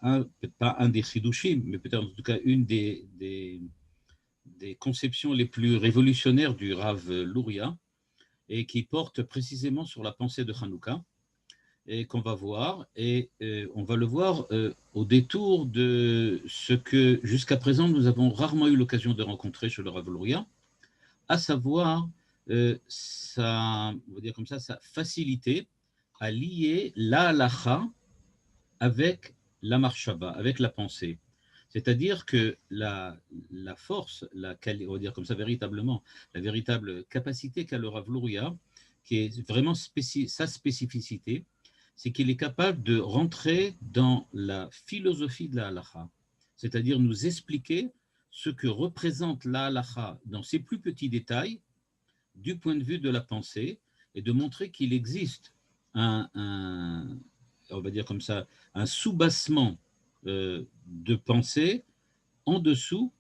peut-être pas un des chidushim, mais peut-être en tout cas une des conceptions les plus révolutionnaires du Rav Luria, et qui porte précisément sur la pensée de Hanouka, et qu'on va voir, et on va le voir au détour de ce que jusqu'à présent nous avons rarement eu l'occasion de rencontrer chez le Rav Luria, à savoir on va dire comme ça, sa facilité à lier la halacha avec la marshava, avec la pensée. C'est-à-dire que la force, on va dire comme ça véritablement, la véritable capacité qu'a le Rav Luria, qui est vraiment sa spécificité, c'est qu'il est capable de rentrer dans la philosophie de la halacha, c'est-à-dire nous expliquer ce que représente la halacha dans ses plus petits détails, du point de vue de la pensée, et de montrer qu'il existe on va dire comme ça, un soubassement de pensée en dessous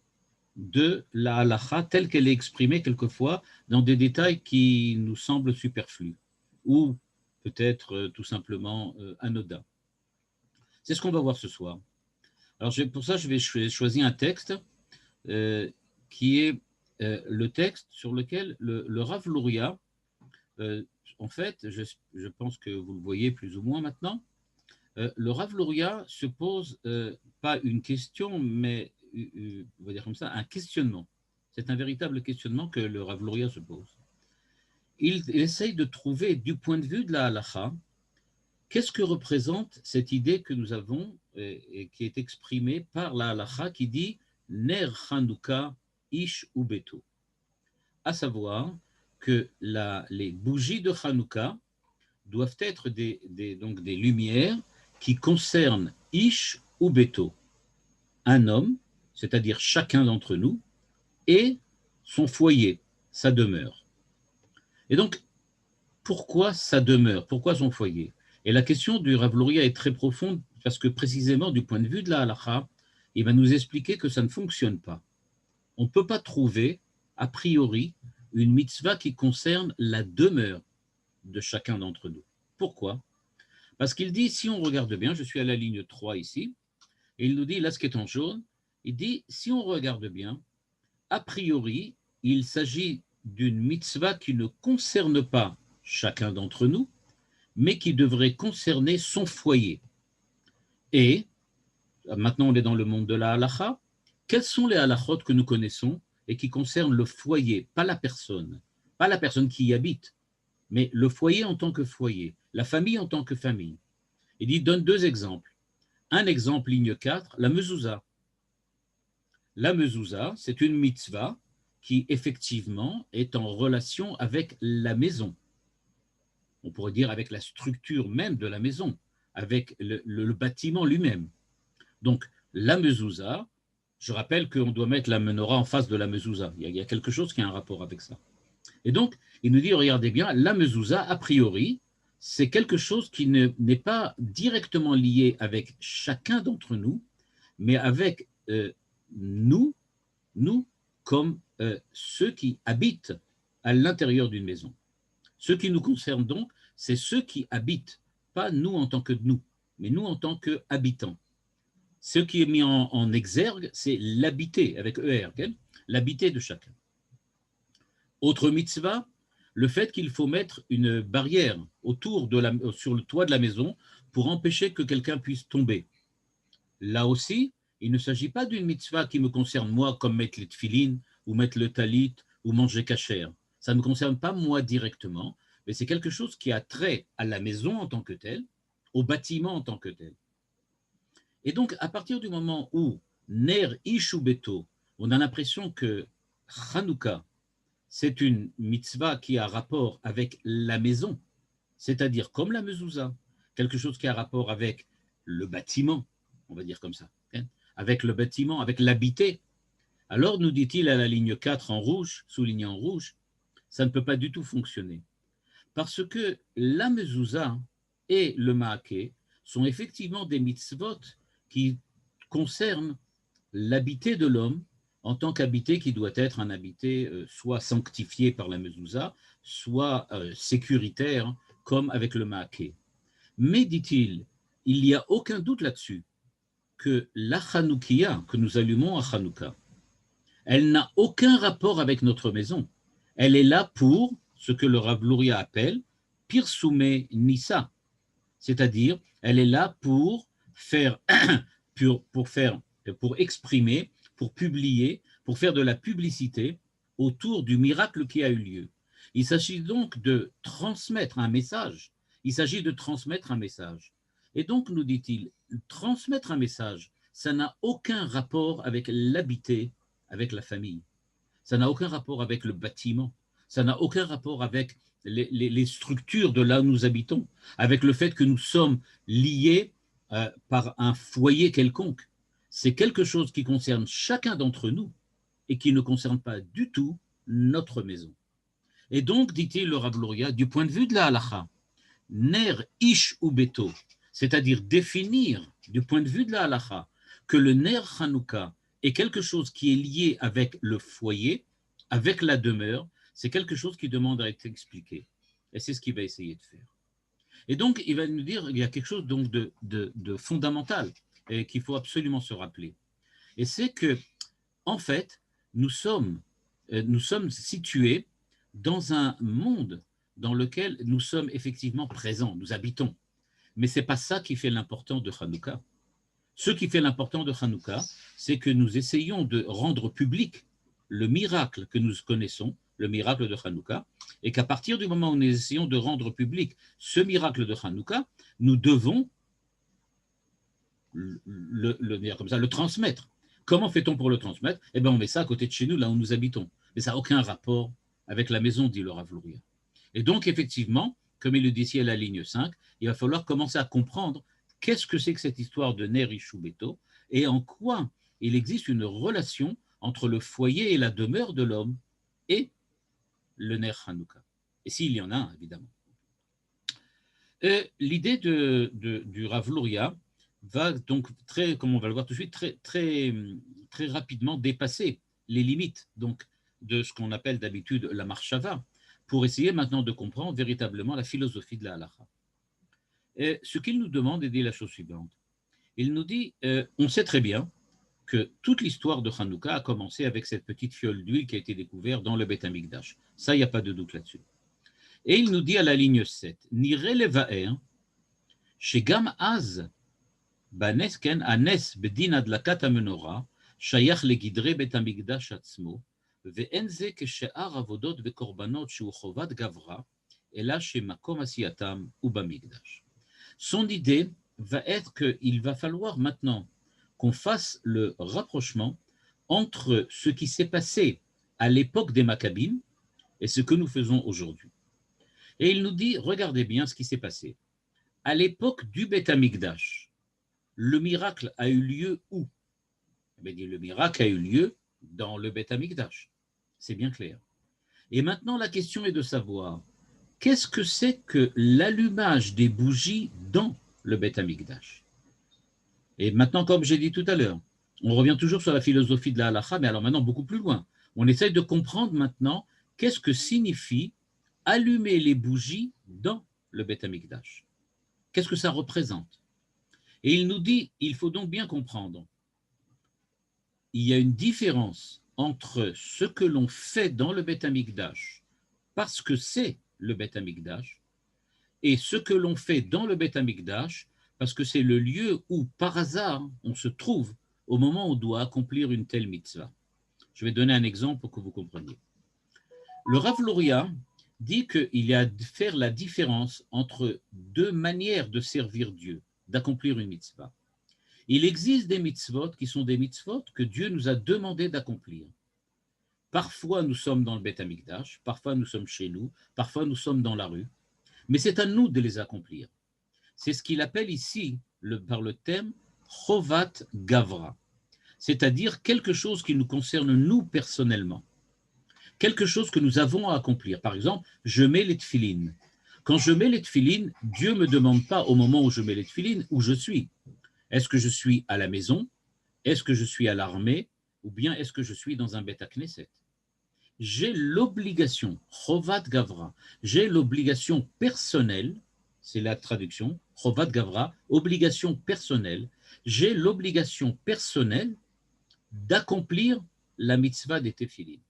de la halakha telle qu'elle est exprimée quelquefois dans des détails qui nous semblent superflus ou peut-être tout simplement anodins. C'est ce qu'on va voir ce soir. Alors pour ça, je vais choisir un texte qui est le texte sur lequel le Rav Luria, en fait, je pense que vous le voyez plus ou moins maintenant, le Rav Luria se pose pas une question, mais on va dire comme ça, un questionnement. C'est un véritable questionnement que le Rav Luria se pose. Il essaye de trouver, du point de vue de la halacha, qu'est-ce que représente cette idée que nous avons et qui est exprimée par la halacha qui dit Ner Chanukah Ish Ubeto, à savoir que les bougies de Hanouka doivent être donc des lumières qui concernent Ish ou Beto, un homme, c'est-à-dire chacun d'entre nous, et son foyer, sa demeure. Et donc, pourquoi sa demeure? Pourquoi son foyer? Et la question du Rav Luria est très profonde parce que précisément du point de vue de la halakha, il va nous expliquer que ça ne fonctionne pas. On ne peut pas trouver, a priori, une mitzvah qui concerne la demeure de chacun d'entre nous. Pourquoi? Parce qu'il dit, si on regarde bien, je suis à la ligne 3 ici, et il nous dit, là ce qui est en jaune, il dit, si on regarde bien, a priori, il s'agit d'une mitzvah qui ne concerne pas chacun d'entre nous, mais qui devrait concerner son foyer. Et, maintenant on est dans le monde de la halakha, quelles sont les halakhot que nous connaissons et qui concernent le foyer, pas la personne qui y habite, mais le foyer en tant que foyer, la famille en tant que famille. Il donne deux exemples. Un exemple, ligne 4, la mezouza. La mezouza, c'est une mitzvah qui effectivement est en relation avec la maison. On pourrait dire avec la structure même de la maison, avec le bâtiment lui-même. Donc, la mezouza, je rappelle qu'on doit mettre la menorah en face de la mezouza. Il y a quelque chose qui a un rapport avec ça. Et donc, il nous dit, regardez bien, la mezouza, a priori, c'est quelque chose qui n'est pas directement lié avec chacun d'entre nous, mais avec nous comme ceux qui habitent à l'intérieur d'une maison. Ce qui nous concerne donc, c'est ceux qui habitent, pas nous en tant que nous, mais nous en tant qu'habitants. Ce qui est mis en exergue, c'est l'habité, avec ER, l'habité de chacun. Autre mitzvah, le fait qu'il faut mettre une barrière sur le toit de la maison pour empêcher que quelqu'un puisse tomber. Là aussi, il ne s'agit pas d'une mitzvah qui me concerne moi, comme mettre les tefilines, ou mettre le talit, ou manger kasher. Ça ne me concerne pas moi directement, mais c'est quelque chose qui a trait à la maison en tant que telle, au bâtiment en tant que tel. Et donc, à partir du moment où Ner Ishu Beto, on a l'impression que Hanouka, c'est une mitzvah qui a rapport avec la maison, c'est-à-dire comme la mezouza, quelque chose qui a rapport avec le bâtiment, on va dire comme ça, avec le bâtiment, avec l'habité. Alors, nous dit-il à la ligne 4 en rouge, souligné en rouge, ça ne peut pas du tout fonctionner. Parce que la mezouza et le maaké sont effectivement des mitzvot qui concernent l'habité de l'homme en tant qu'habité qui doit être un habité soit sanctifié par la mezouza, soit sécuritaire, comme avec le maaké. Mais, dit-il, il n'y a aucun doute là-dessus que la Hanoukia, que nous allumons à Hanouka, elle n'a aucun rapport avec notre maison. Elle est là pour ce que le Rav Luria appelle Pirsumé Nissa, c'est-à-dire elle est là pour faire, pour exprimer, pour publier, pour faire de la publicité autour du miracle qui a eu lieu. Il s'agit donc de transmettre un message. Il s'agit de transmettre un message. Et donc, nous dit-il, transmettre un message, ça n'a aucun rapport avec l'habiter, avec la famille. Ça n'a aucun rapport avec le bâtiment. Ça n'a aucun rapport avec les structures de là où nous habitons, avec le fait que nous sommes liés par un foyer quelconque. C'est quelque chose qui concerne chacun d'entre nous et qui ne concerne pas du tout notre maison. Et donc, dit-il le Rav Luria, du point de vue de la halacha, ner ish ou beto, c'est-à-dire définir du point de vue de la halacha que le ner Hanouka est quelque chose qui est lié avec le foyer, avec la demeure, c'est quelque chose qui demande à être expliqué. Et c'est ce qu'il va essayer de faire. Et donc, il va nous dire qu'il y a quelque chose donc de fondamental et qu'il faut absolument se rappeler. Et c'est que, en fait, nous sommes situés dans un monde dans lequel nous sommes effectivement présents, nous habitons. Mais ce n'est pas ça qui fait l'importance de Hanouka. Ce qui fait l'importance de Hanouka, c'est que nous essayons de rendre public le miracle que nous connaissons, le miracle de Hanouka, et qu'à partir du moment où nous essayons de rendre public ce miracle de Hanouka, nous devons le transmettre. Comment fait-on pour le transmettre? Eh bien, on met ça à côté de chez nous, là où nous habitons. Mais ça n'a aucun rapport avec la maison, dit le Rav Luria. Et donc, effectivement, comme il le dit ici à la ligne 5, il va falloir commencer à comprendre qu'est-ce que c'est que cette histoire de Ner Ishu Beto et en quoi il existe une relation entre le foyer et la demeure de l'homme et le Ner Hanouka. Et s'il y en a un, évidemment. L'idée du Rav Luria va donc, comme on va le voir tout de suite, très rapidement dépasser les limites donc, de ce qu'on appelle d'habitude la marshava, pour essayer maintenant de comprendre véritablement la philosophie de la halacha. Et ce qu'il nous demande est de dire la chose suivante. Il nous dit, on sait très bien que toute l'histoire de Hanouka a commencé avec cette petite fiole d'huile qui a été découverte dans le Beth Amikdash. Ça, il n'y a pas de doute là-dessus. Et il nous dit à la ligne 7, Nire levaer, shegam az, banes ken anes bedin adlakat amenora, shayach legidre Beth Amikdash atzmo, ואין זה כשאר עבודות וקורבנות שהוא חובת גברה, אלא שמקום עשייתם הוא במקדש. Son idée va être qu'il va falloir maintenant qu'on fasse le rapprochement entre ce qui s'est passé à l'époque des Maccabim et ce que nous faisons aujourd'hui. Et il nous dit, regardez bien ce qui s'est passé. À l'époque du Beth Amikdash, le miracle a eu lieu où? Le miracle a eu lieu dans le Beth Amikdash. C'est bien clair. Et maintenant, la question est de savoir qu'est-ce que c'est que l'allumage des bougies dans le Beth Amikdash. Et maintenant, comme j'ai dit tout à l'heure, on revient toujours sur la philosophie de la halacha, mais alors maintenant beaucoup plus loin. On essaye de comprendre maintenant qu'est-ce que signifie allumer les bougies dans le Beth Amikdash. Qu'est-ce que ça représente? Et il nous dit, il faut donc bien comprendre, il y a une différence entre ce que l'on fait dans le Beth Amikdash, parce que c'est le Beth Amikdash, et ce que l'on fait dans le Beth Amikdash, parce que c'est le lieu où, par hasard, on se trouve au moment où on doit accomplir une telle mitzvah. Je vais donner un exemple pour que vous compreniez. Le Rav Luria dit qu'il y a à faire la différence entre deux manières de servir Dieu, d'accomplir une mitzvah. Il existe des mitzvot qui sont des mitzvot que Dieu nous a demandé d'accomplir. Parfois, nous sommes dans le Beth Amikdash, parfois nous sommes chez nous, parfois nous sommes dans la rue, mais c'est à nous de les accomplir. C'est ce qu'il appelle ici, par le terme, Chovat Gavra, c'est-à-dire quelque chose qui nous concerne nous personnellement, quelque chose que nous avons à accomplir. Par exemple, je mets les tefilines. Quand je mets les tefilines, Dieu ne me demande pas au moment où je mets les tefilines où je suis. Est-ce que je suis à la maison? Est-ce que je suis à l'armée? Ou bien est-ce que je suis dans un Beth Knesset? J'ai l'obligation, Chovat Gavra, j'ai l'obligation personnelle, c'est la traduction, Chovat Gavra, obligation personnelle, j'ai l'obligation personnelle d'accomplir la mitzvah des téphilines.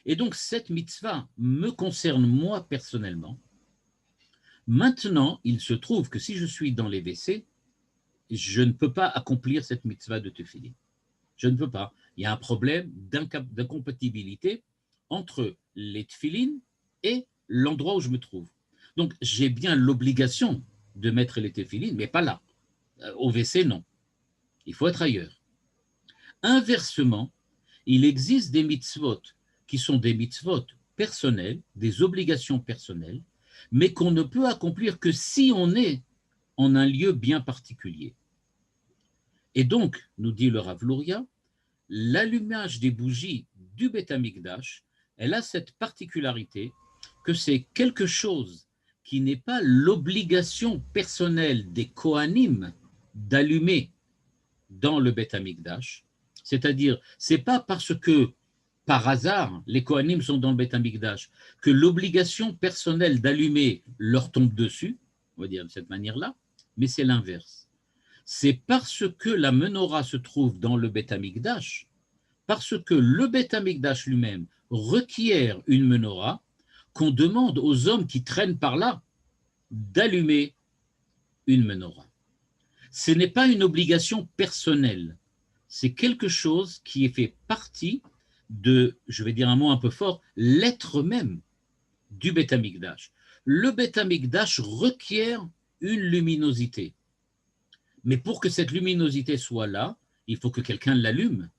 Et donc, cette mitzvah me concerne moi personnellement. Maintenant, il se trouve que si je suis dans les WC, je ne peux pas accomplir cette mitzvah de téphilines. Je ne peux pas. Il y a un problème d'incompatibilité entre les téphilines et l'endroit où je me trouve. Donc, j'ai bien l'obligation de mettre les téphilines, mais pas là. Au WC, non. Il faut être ailleurs. Inversement, il existe des mitzvot qui sont des mitzvot personnelles, des obligations personnelles, mais qu'on ne peut accomplir que si on est en un lieu bien particulier. Et donc, nous dit le Rav Luria, l'allumage des bougies du Beth Amikdash, elle a cette particularité que c'est quelque chose qui n'est pas l'obligation personnelle des Kohanim d'allumer dans le Beth Amikdash, c'est-à-dire, c'est pas parce que par hasard les Kohanim sont dans le Beth Amikdash que l'obligation personnelle d'allumer leur tombe dessus, on va dire de cette manière-là, mais c'est l'inverse. C'est parce que la menorah se trouve dans le Beth Amikdash, parce que le Beth Amikdash lui-même requiert une menorah, qu'on demande aux hommes qui traînent par là d'allumer une menorah. Ce n'est pas une obligation personnelle, c'est quelque chose qui fait partie de, je vais dire un mot un peu fort, l'être même du Beth Amikdash. Le Beth Amikdash requiert une luminosité. Mais pour que cette luminosité soit là, il faut que quelqu'un l'allume.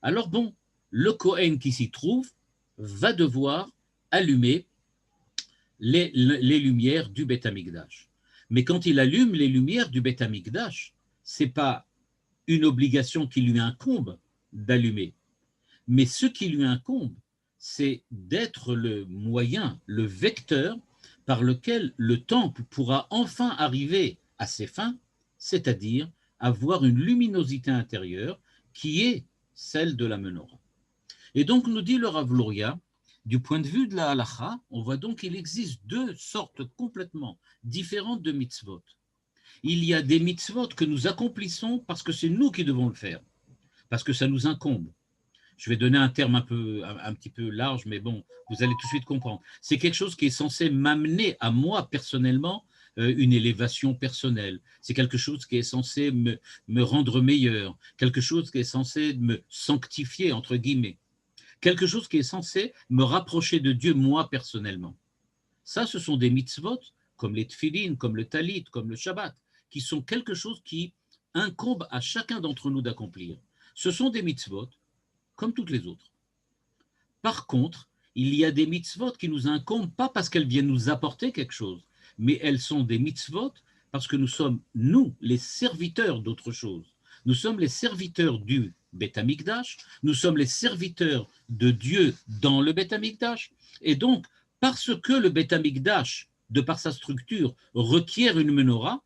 Alors bon, le Kohen qui s'y trouve va devoir allumer les lumières du Beth Amikdash. Mais quand il allume les lumières du Beth Amikdash, ce n'est pas une obligation qui lui incombe d'allumer. Mais ce qui lui incombe, c'est d'être le moyen, le vecteur par lequel le temple pourra enfin arriver à ses fins, c'est-à-dire avoir une luminosité intérieure qui est celle de la menorah. Et donc, nous dit le Rav Luria, du point de vue de la halacha, on voit donc qu'il existe deux sortes complètement différentes de mitzvot. Il y a des mitzvot que nous accomplissons parce que c'est nous qui devons le faire, parce que ça nous incombe. Je vais donner un terme un petit peu large, mais bon, vous allez tout de suite comprendre. C'est quelque chose qui est censé m'amener à moi personnellement une élévation personnelle. C'est quelque chose qui est censé me rendre meilleur, quelque chose qui est censé me sanctifier, entre guillemets, quelque chose qui est censé me rapprocher de Dieu moi personnellement. Ça, ce sont des mitzvot, comme les tfilines, comme le talit, comme le shabbat, qui sont quelque chose qui incombe à chacun d'entre nous d'accomplir. Ce sont des mitzvot comme toutes les autres. Par contre, il y a des mitzvot qui nous incombent pas parce qu'elles viennent nous apporter quelque chose, mais elles sont des mitzvot parce que nous sommes, nous, les serviteurs d'autre chose. Nous sommes les serviteurs du Beth Amikdash, nous sommes les serviteurs de Dieu dans le Beth Amikdash, et donc, parce que le Beth Amikdash, de par sa structure, requiert une menorah,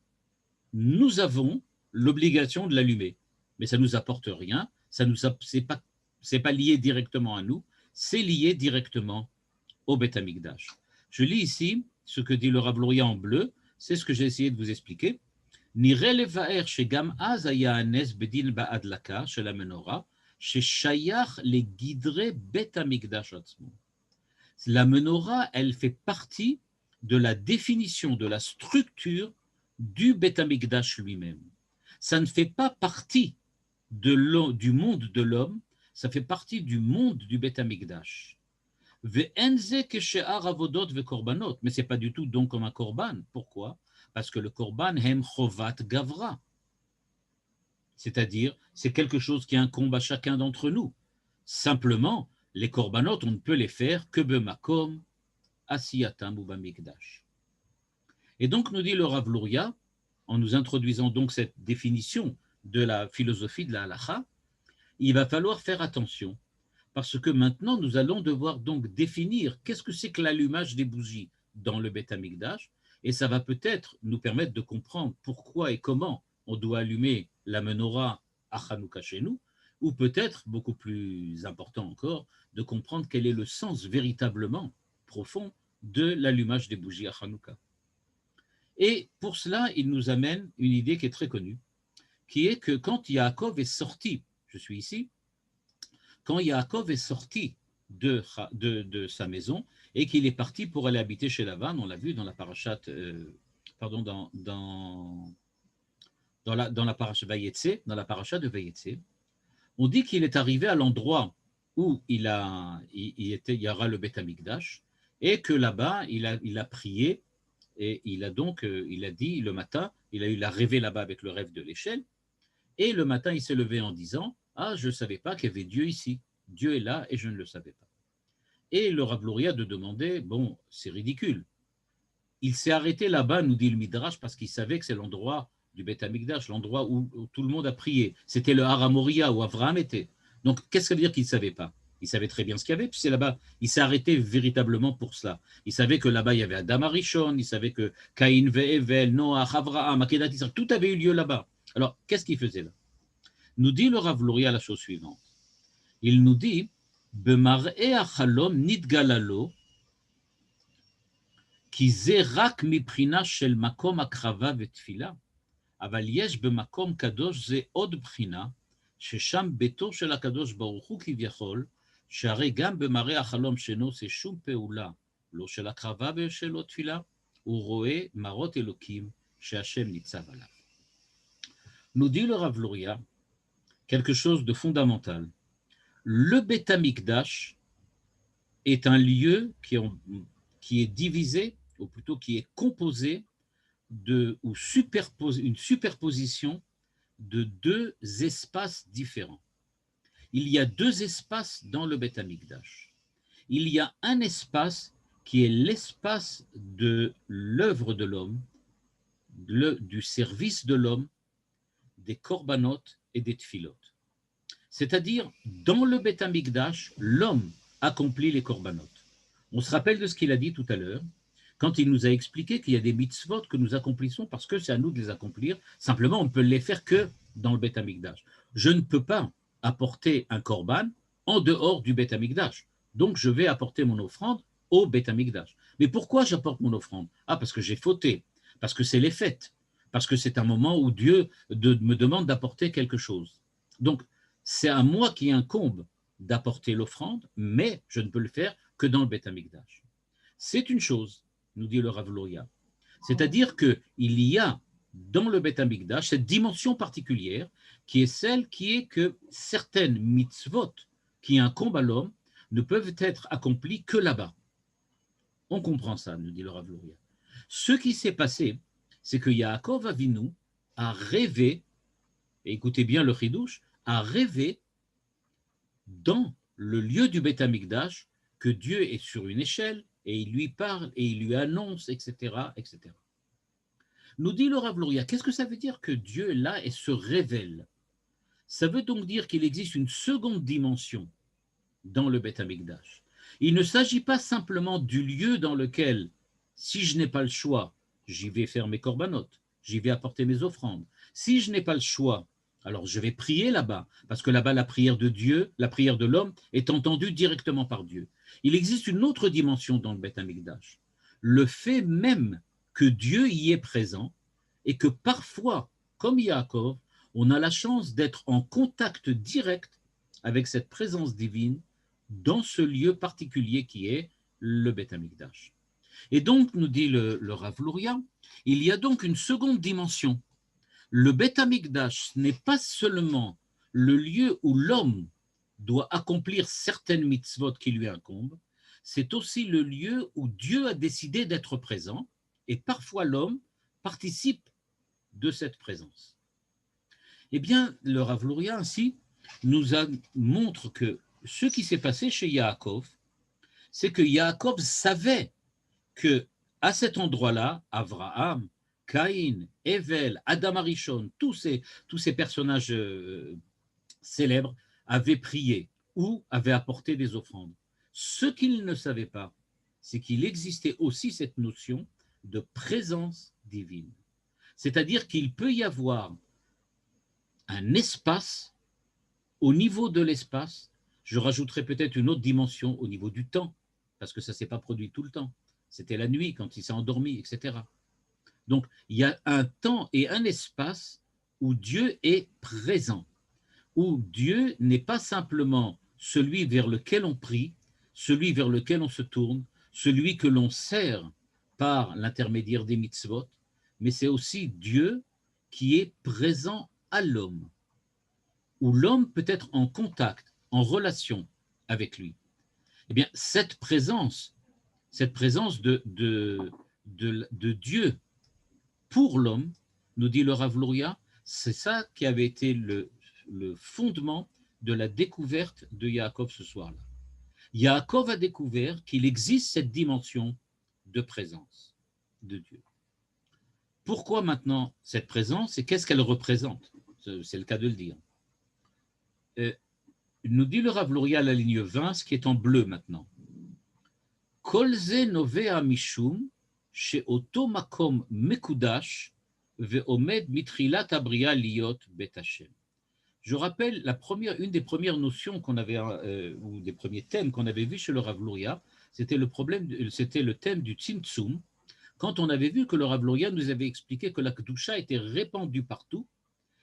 nous avons l'obligation de l'allumer. Mais ça ne nous apporte rien, c'est pas lié directement à nous, c'est lié directement au Beth Amikdash. Je lis ici ce que dit le Rav Luria en bleu, c'est ce que j'ai essayé de vous expliquer. נראה לבאר שגם אז היה הנס בדין בהדלקה של המנורה, ששייך לגדרי בית המקדש עצמו. La menorah, elle fait partie de la définition, de la structure du Beth Amikdash lui-même. Ça ne fait pas partie du monde de l'homme, ça fait partie du monde du Beth Amikdash. Mais ce n'est pas du tout donc comme un korban. Pourquoi? Parce que le korban hem chovat gavra. C'est-à-dire, c'est quelque chose qui incombe à chacun d'entre nous. Simplement, les korbanot, on ne peut les faire que bemakom asiyatam ou bamikdash. Et donc, nous dit le Rav Luria, en nous introduisant donc cette définition de la philosophie de la halacha, il va falloir faire attention, parce que maintenant, nous allons devoir donc définir qu'est-ce que c'est que l'allumage des bougies dans le Beth Amikdash, et ça va peut-être nous permettre de comprendre pourquoi et comment on doit allumer la menorah à Hanouka chez nous, ou peut-être, beaucoup plus important encore, de comprendre quel est le sens véritablement profond de l'allumage des bougies à Hanouka. Et pour cela, il nous amène une idée qui est très connue, qui est que quand Yaakov est sorti, je suis ici, quand Yaakov est sorti de sa maison et qu'il est parti pour aller habiter chez Lavan, on l'a vu dans la parachate, pardon, dans la paracha Vayetse, dans la paracha de Vayetse, on dit qu'il est arrivé à l'endroit où il y aura le Beth Amikdash, et que là-bas, il a prié, et il a donc, il a dit le matin, il a rêvé là-bas avec le rêve de l'échelle, et le matin, il s'est levé en disant, ah, je ne savais pas qu'il y avait Dieu ici. Dieu est là et je ne le savais pas. Et le Rav Luria de demander, bon, c'est ridicule. Il s'est arrêté là-bas, nous dit le Midrash, parce qu'il savait que c'est l'endroit du Beth Amikdash, l'endroit où tout le monde a prié. C'était le Har Moria où Abraham était. Donc, qu'est-ce que ça veut dire qu'il ne savait pas? Il savait très bien ce qu'il y avait, puis c'est là-bas. Il s'est arrêté véritablement pour cela. Il savait que là-bas, il y avait Adam Arishon, il savait que Caïn, Ve'evel, Noach, Avraham, Akedat, tout avait eu lieu là-bas. Alors, qu'est-ce qu'il faisait là? Nous dit le Rav Luria la chose suivante. Il nous dit, Bemar'e achalom nidgalalo, כי זה רק מבחינה של מקום הקרבה ותפילה, אבל יש במקום קדוש זה עוד בחינה, ששם ביתו של הקדוש ברוך הוא כביכול, שהרי גם במראה החלום שאינו עושה שום פעולה, לא של הקרבה ושל תפילה, הוא רואה מראות אלוקים שהשם ניצב עליו. Nous dit le Rav Luria quelque chose de fondamental. Le Beth Amikdash est un lieu qui est divisé, ou plutôt qui est composé ou une superposition de deux espaces différents. Il y a deux espaces dans le Beth Amikdash. Il y a un espace qui est l'espace de l'œuvre de l'homme, du service de l'homme, des korbanot et des tfilot. C'est-à-dire, dans le Beth Amikdash, l'homme accomplit les korbanot. On se rappelle de ce qu'il a dit tout à l'heure, quand il nous a expliqué qu'il y a des mitzvot que nous accomplissons parce que c'est à nous de les accomplir. Simplement, on ne peut les faire que dans le Beth Amikdash. Je ne peux pas apporter un korban en dehors du Beth Amikdash. Donc, je vais apporter mon offrande au Beth Amikdash. Mais pourquoi j'apporte mon offrande? Ah, parce que j'ai fauté, parce que c'est les fêtes, parce que c'est un moment où Dieu me demande d'apporter quelque chose. Donc, c'est à moi qui incombe d'apporter l'offrande, mais je ne peux le faire que dans le Beth Amikdash. C'est une chose, nous dit le Rav Luria. C'est-à-dire qu'il y a dans le Beth Amikdash cette dimension particulière qui est celle qui est que certaines mitzvot qui incombent à l'homme ne peuvent être accomplies que là-bas. On comprend ça, nous dit le Rav Luria. Ce qui s'est passé, c'est que Yaakov Avinu a rêvé, et écoutez bien le chidouche, a rêvé dans le lieu du Beth Amikdash que Dieu est sur une échelle et il lui parle et il lui annonce, etc., etc. Nous dit le Rav Luria, qu'est-ce que ça veut dire que Dieu est là et se révèle? Ça veut donc dire qu'il existe une seconde dimension dans le Beth Amikdash. Il ne s'agit pas simplement du lieu dans lequel, si je n'ai pas le choix, j'y vais faire mes korbanot, j'y vais apporter mes offrandes. Si je n'ai pas le choix, alors je vais prier là-bas, parce que là-bas la prière de Dieu, la prière de l'homme est entendue directement par Dieu. Il existe une autre dimension dans le Beth Amikdash. Le fait même que Dieu y est présent et que parfois, comme Yaakov, on a la chance d'être en contact direct avec cette présence divine dans ce lieu particulier qui est le Beth Amikdash. Et donc, nous dit le Rav Luria, il y a donc une seconde dimension. Le Beth Amikdash n'est pas seulement le lieu où l'homme doit accomplir certaines mitzvot qui lui incombent, c'est aussi le lieu où Dieu a décidé d'être présent et parfois l'homme participe de cette présence. Eh bien, le Rav Luria ainsi montre que ce qui s'est passé chez Yaakov, c'est que Yaakov savait que à cet endroit-là, Avraham, Caïn, Evel, Adam Arishon, tous ces personnages célèbres avaient prié ou avaient apporté des offrandes. Ce qu'il ne savait pas, c'est qu'il existait aussi cette notion de présence divine. C'est-à-dire qu'il peut y avoir un espace, au niveau de l'espace, je rajouterai peut-être une autre dimension au niveau du temps, parce que ça ne s'est pas produit tout le temps. C'était la nuit quand il s'est endormi, etc. Donc, il y a un temps et un espace où Dieu est présent, où Dieu n'est pas simplement celui vers lequel on prie, celui vers lequel on se tourne, celui que l'on sert par l'intermédiaire des mitzvot, mais c'est aussi Dieu qui est présent à l'homme, où l'homme peut être en contact, en relation avec lui. Eh bien, cette présence de Dieu pour l'homme, nous dit le Rav Luria, c'est ça qui avait été le fondement de la découverte de Yaakov ce soir-là. Yaakov a découvert qu'il existe cette dimension de présence de Dieu. Pourquoi maintenant cette présence et qu'est-ce qu'elle représente? C'est le cas de le dire. Nous dit le Rav Luria à la ligne 20, ce qui est en bleu maintenant. Kol ze novea mishum she'oto makom mekudash ve'omed mitrilat abria liot bet Hashem. Je rappelle une des premières notions qu'on avait, ou des premiers thèmes qu'on avait vus chez le Rav Luria, c'était le thème du Tzimtzum, quand on avait vu que le Rav Luria nous avait expliqué que la Kedusha était répandue partout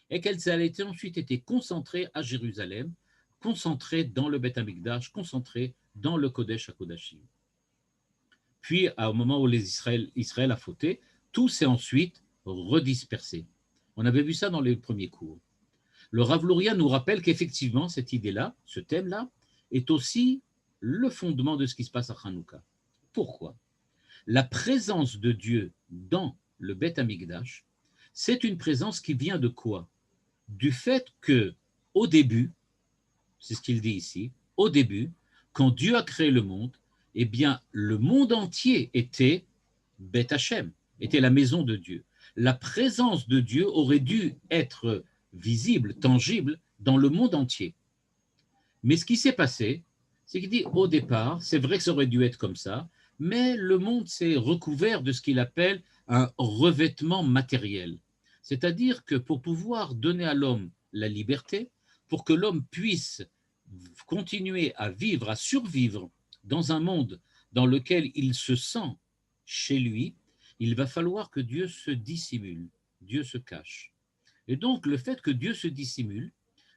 et qu'elle allait ensuite été concentrée à Jérusalem, concentrée dans le Beth Amikdash, concentrée dans le Kodesh HaKodashim. Puis, au moment où Israël a fauté, tout s'est ensuite redispersé. On avait vu ça dans les premiers cours. Le Rav Luria nous rappelle qu'effectivement, cette idée-là, ce thème-là, est aussi le fondement de ce qui se passe à Hanouka. Pourquoi? La présence de Dieu dans le Beth Amikdash, c'est une présence qui vient de quoi? Du fait que, au début, c'est ce qu'il dit ici, au début, quand Dieu a créé le monde, eh bien, le monde entier était Beth Hashem, était la maison de Dieu. La présence de Dieu aurait dû être visible, tangible, dans le monde entier. Mais ce qui s'est passé, c'est qu'il dit, au départ, c'est vrai que ça aurait dû être comme ça, mais le monde s'est recouvert de ce qu'il appelle un revêtement matériel. C'est-à-dire que pour pouvoir donner à l'homme la liberté, pour que l'homme puisse continuer à vivre, à survivre dans un monde dans lequel il se sent chez lui, il va falloir que Dieu se dissimule, Dieu se cache. Et donc, le fait que Dieu se dissimule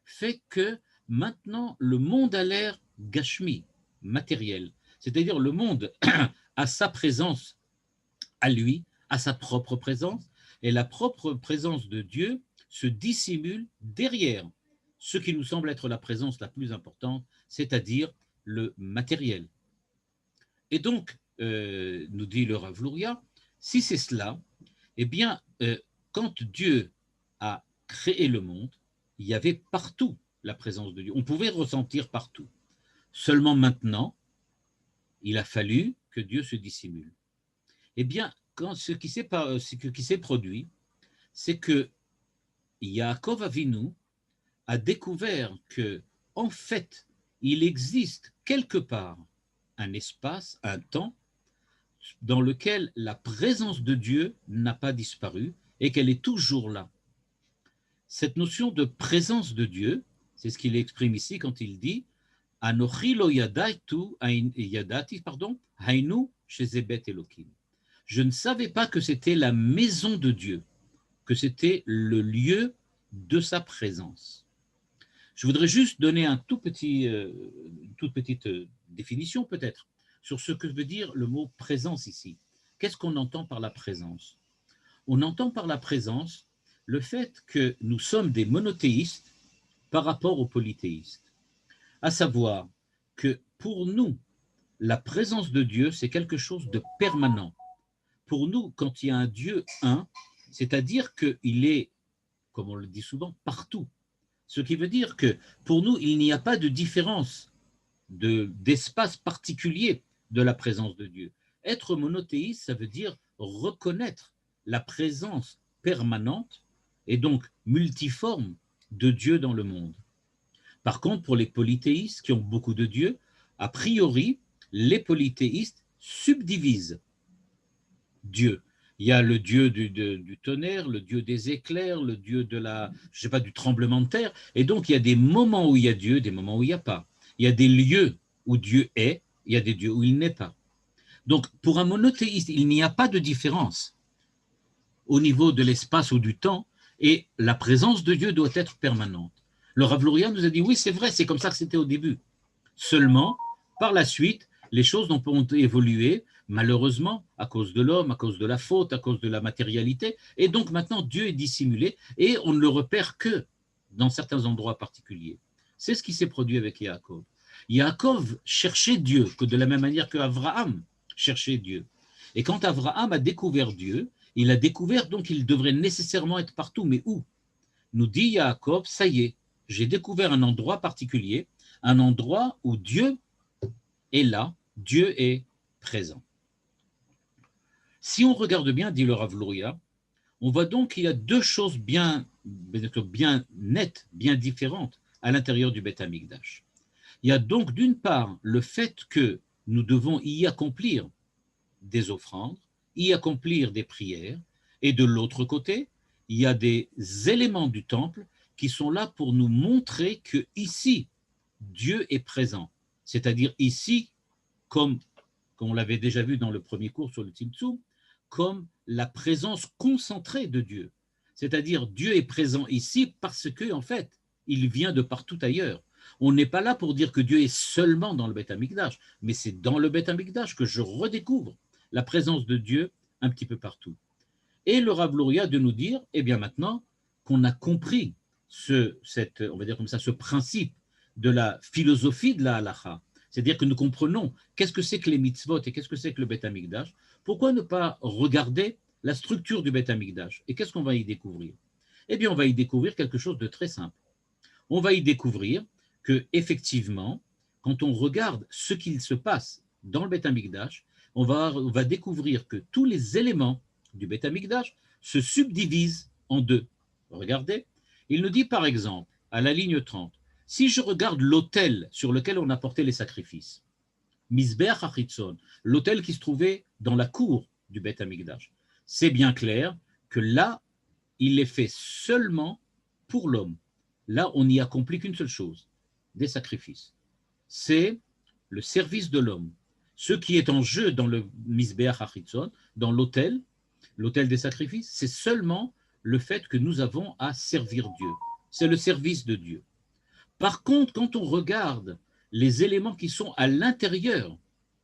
fait que maintenant, le monde a l'air gashmi, matériel. C'est-à-dire, le monde a sa présence à lui, a sa propre présence, et la propre présence de Dieu se dissimule derrière ce qui nous semble être la présence la plus importante, c'est-à-dire le matériel. Et donc, nous dit le Rav Luria, si c'est cela, eh bien, quand Dieu a créé le monde, il y avait partout la présence de Dieu. On pouvait ressentir partout. Seulement maintenant, il a fallu que Dieu se dissimule. Eh bien, ce qui s'est produit, c'est que Yaakov Avinu a découvert que, en fait, il existe quelque part un espace, un temps, dans lequel la présence de Dieu n'a pas disparu et qu'elle est toujours là. Cette notion de présence de Dieu, c'est ce qu'il exprime ici quand il dit Anochi lo yadati, hainu shezebet Elokim. Je ne savais pas que c'était la maison de Dieu, que c'était le lieu de sa présence. Je voudrais juste donner une toute petite définition peut-être sur ce que veut dire le mot présence ici. Qu'est-ce qu'on entend par la présence? On entend par la présence le fait que nous sommes des monothéistes par rapport aux polythéistes. À savoir que pour nous, la présence de Dieu, c'est quelque chose de permanent. Pour nous, quand il y a un Dieu un, c'est-à-dire qu'il est, comme on le dit souvent, partout. Ce qui veut dire que pour nous, il n'y a pas de différence d'espace particulier de la présence de Dieu. Être monothéiste, ça veut dire reconnaître la présence permanente et donc multiforme de Dieu dans le monde. Par contre, pour les polythéistes qui ont beaucoup de dieux, a priori, les polythéistes subdivisent Dieu. Il y a le dieu du tonnerre, le dieu des éclairs, le dieu du tremblement de terre. Et donc, il y a des moments où il y a Dieu, des moments où il n'y a pas. Il y a des lieux où Dieu est, il y a des lieux où il n'est pas. Donc, pour un monothéiste, il n'y a pas de différence au niveau de l'espace ou du temps. Et la présence de Dieu doit être permanente. Le Rav Luria nous a dit, oui, c'est vrai, c'est comme ça que c'était au début. Seulement, par la suite, les choses ont évolué, malheureusement, à cause de l'homme, à cause de la faute, à cause de la matérialité. Et donc maintenant, Dieu est dissimulé et on ne le repère que dans certains endroits particuliers. C'est ce qui s'est produit avec Yaakov. Yaakov cherchait Dieu, que de la même manière que Abraham cherchait Dieu. Et quand Abraham a découvert Dieu, il a découvert donc qu'il devrait nécessairement être partout. Mais où? Nous dit Yaakov, ça y est, j'ai découvert un endroit particulier, un endroit où Dieu est là, Dieu est présent. Si on regarde bien, dit le Rav Luria, on voit donc qu'il y a deux choses bien nettes, bien différentes à l'intérieur du Beth Amikdash. Il y a donc d'une part le fait que nous devons y accomplir des offrandes, y accomplir des prières, et de l'autre côté, il y a des éléments du temple qui sont là pour nous montrer que ici, Dieu est présent. C'est-à-dire ici, comme on l'avait déjà vu dans le premier cours sur le Tzimtzum, comme la présence concentrée de Dieu. C'est-à-dire Dieu est présent ici parce que, en fait, il vient de partout ailleurs. On n'est pas là pour dire que Dieu est seulement dans le Beth Amikdash, mais c'est dans le Beth Amikdash que je redécouvre la présence de Dieu un petit peu partout. Et le Rav Luria de nous dire, eh bien maintenant qu'on a compris on va dire comme ça, ce principe de la philosophie de la halacha, c'est-à-dire que nous comprenons qu'est-ce que c'est que les mitzvot et qu'est-ce que c'est que le Beth Amikdash, pourquoi ne pas regarder la structure du Beth Amikdash et qu'est-ce qu'on va y découvrir? Eh bien, on va y découvrir quelque chose de très simple. On va y découvrir que, effectivement, quand on regarde ce qu'il se passe dans le Beth Amikdash, on va découvrir que tous les éléments du Beth Amikdash se subdivisent en deux. Regardez, il nous dit par exemple, à la ligne 30, si je regarde l'autel sur lequel on apportait les sacrifices, Mizbeach HaChitzon, l'autel qui se trouvait dans la cour du Beth Amikdash, c'est bien clair que là, il est fait seulement pour l'homme. Là, on n'y accomplit qu'une seule chose, des sacrifices. C'est le service de l'homme. Ce qui est en jeu dans le Mizbeach HaChitzon, dans l'autel des sacrifices, c'est seulement le fait que nous avons à servir Dieu. C'est le service de Dieu. Par contre, quand on regarde les éléments qui sont à l'intérieur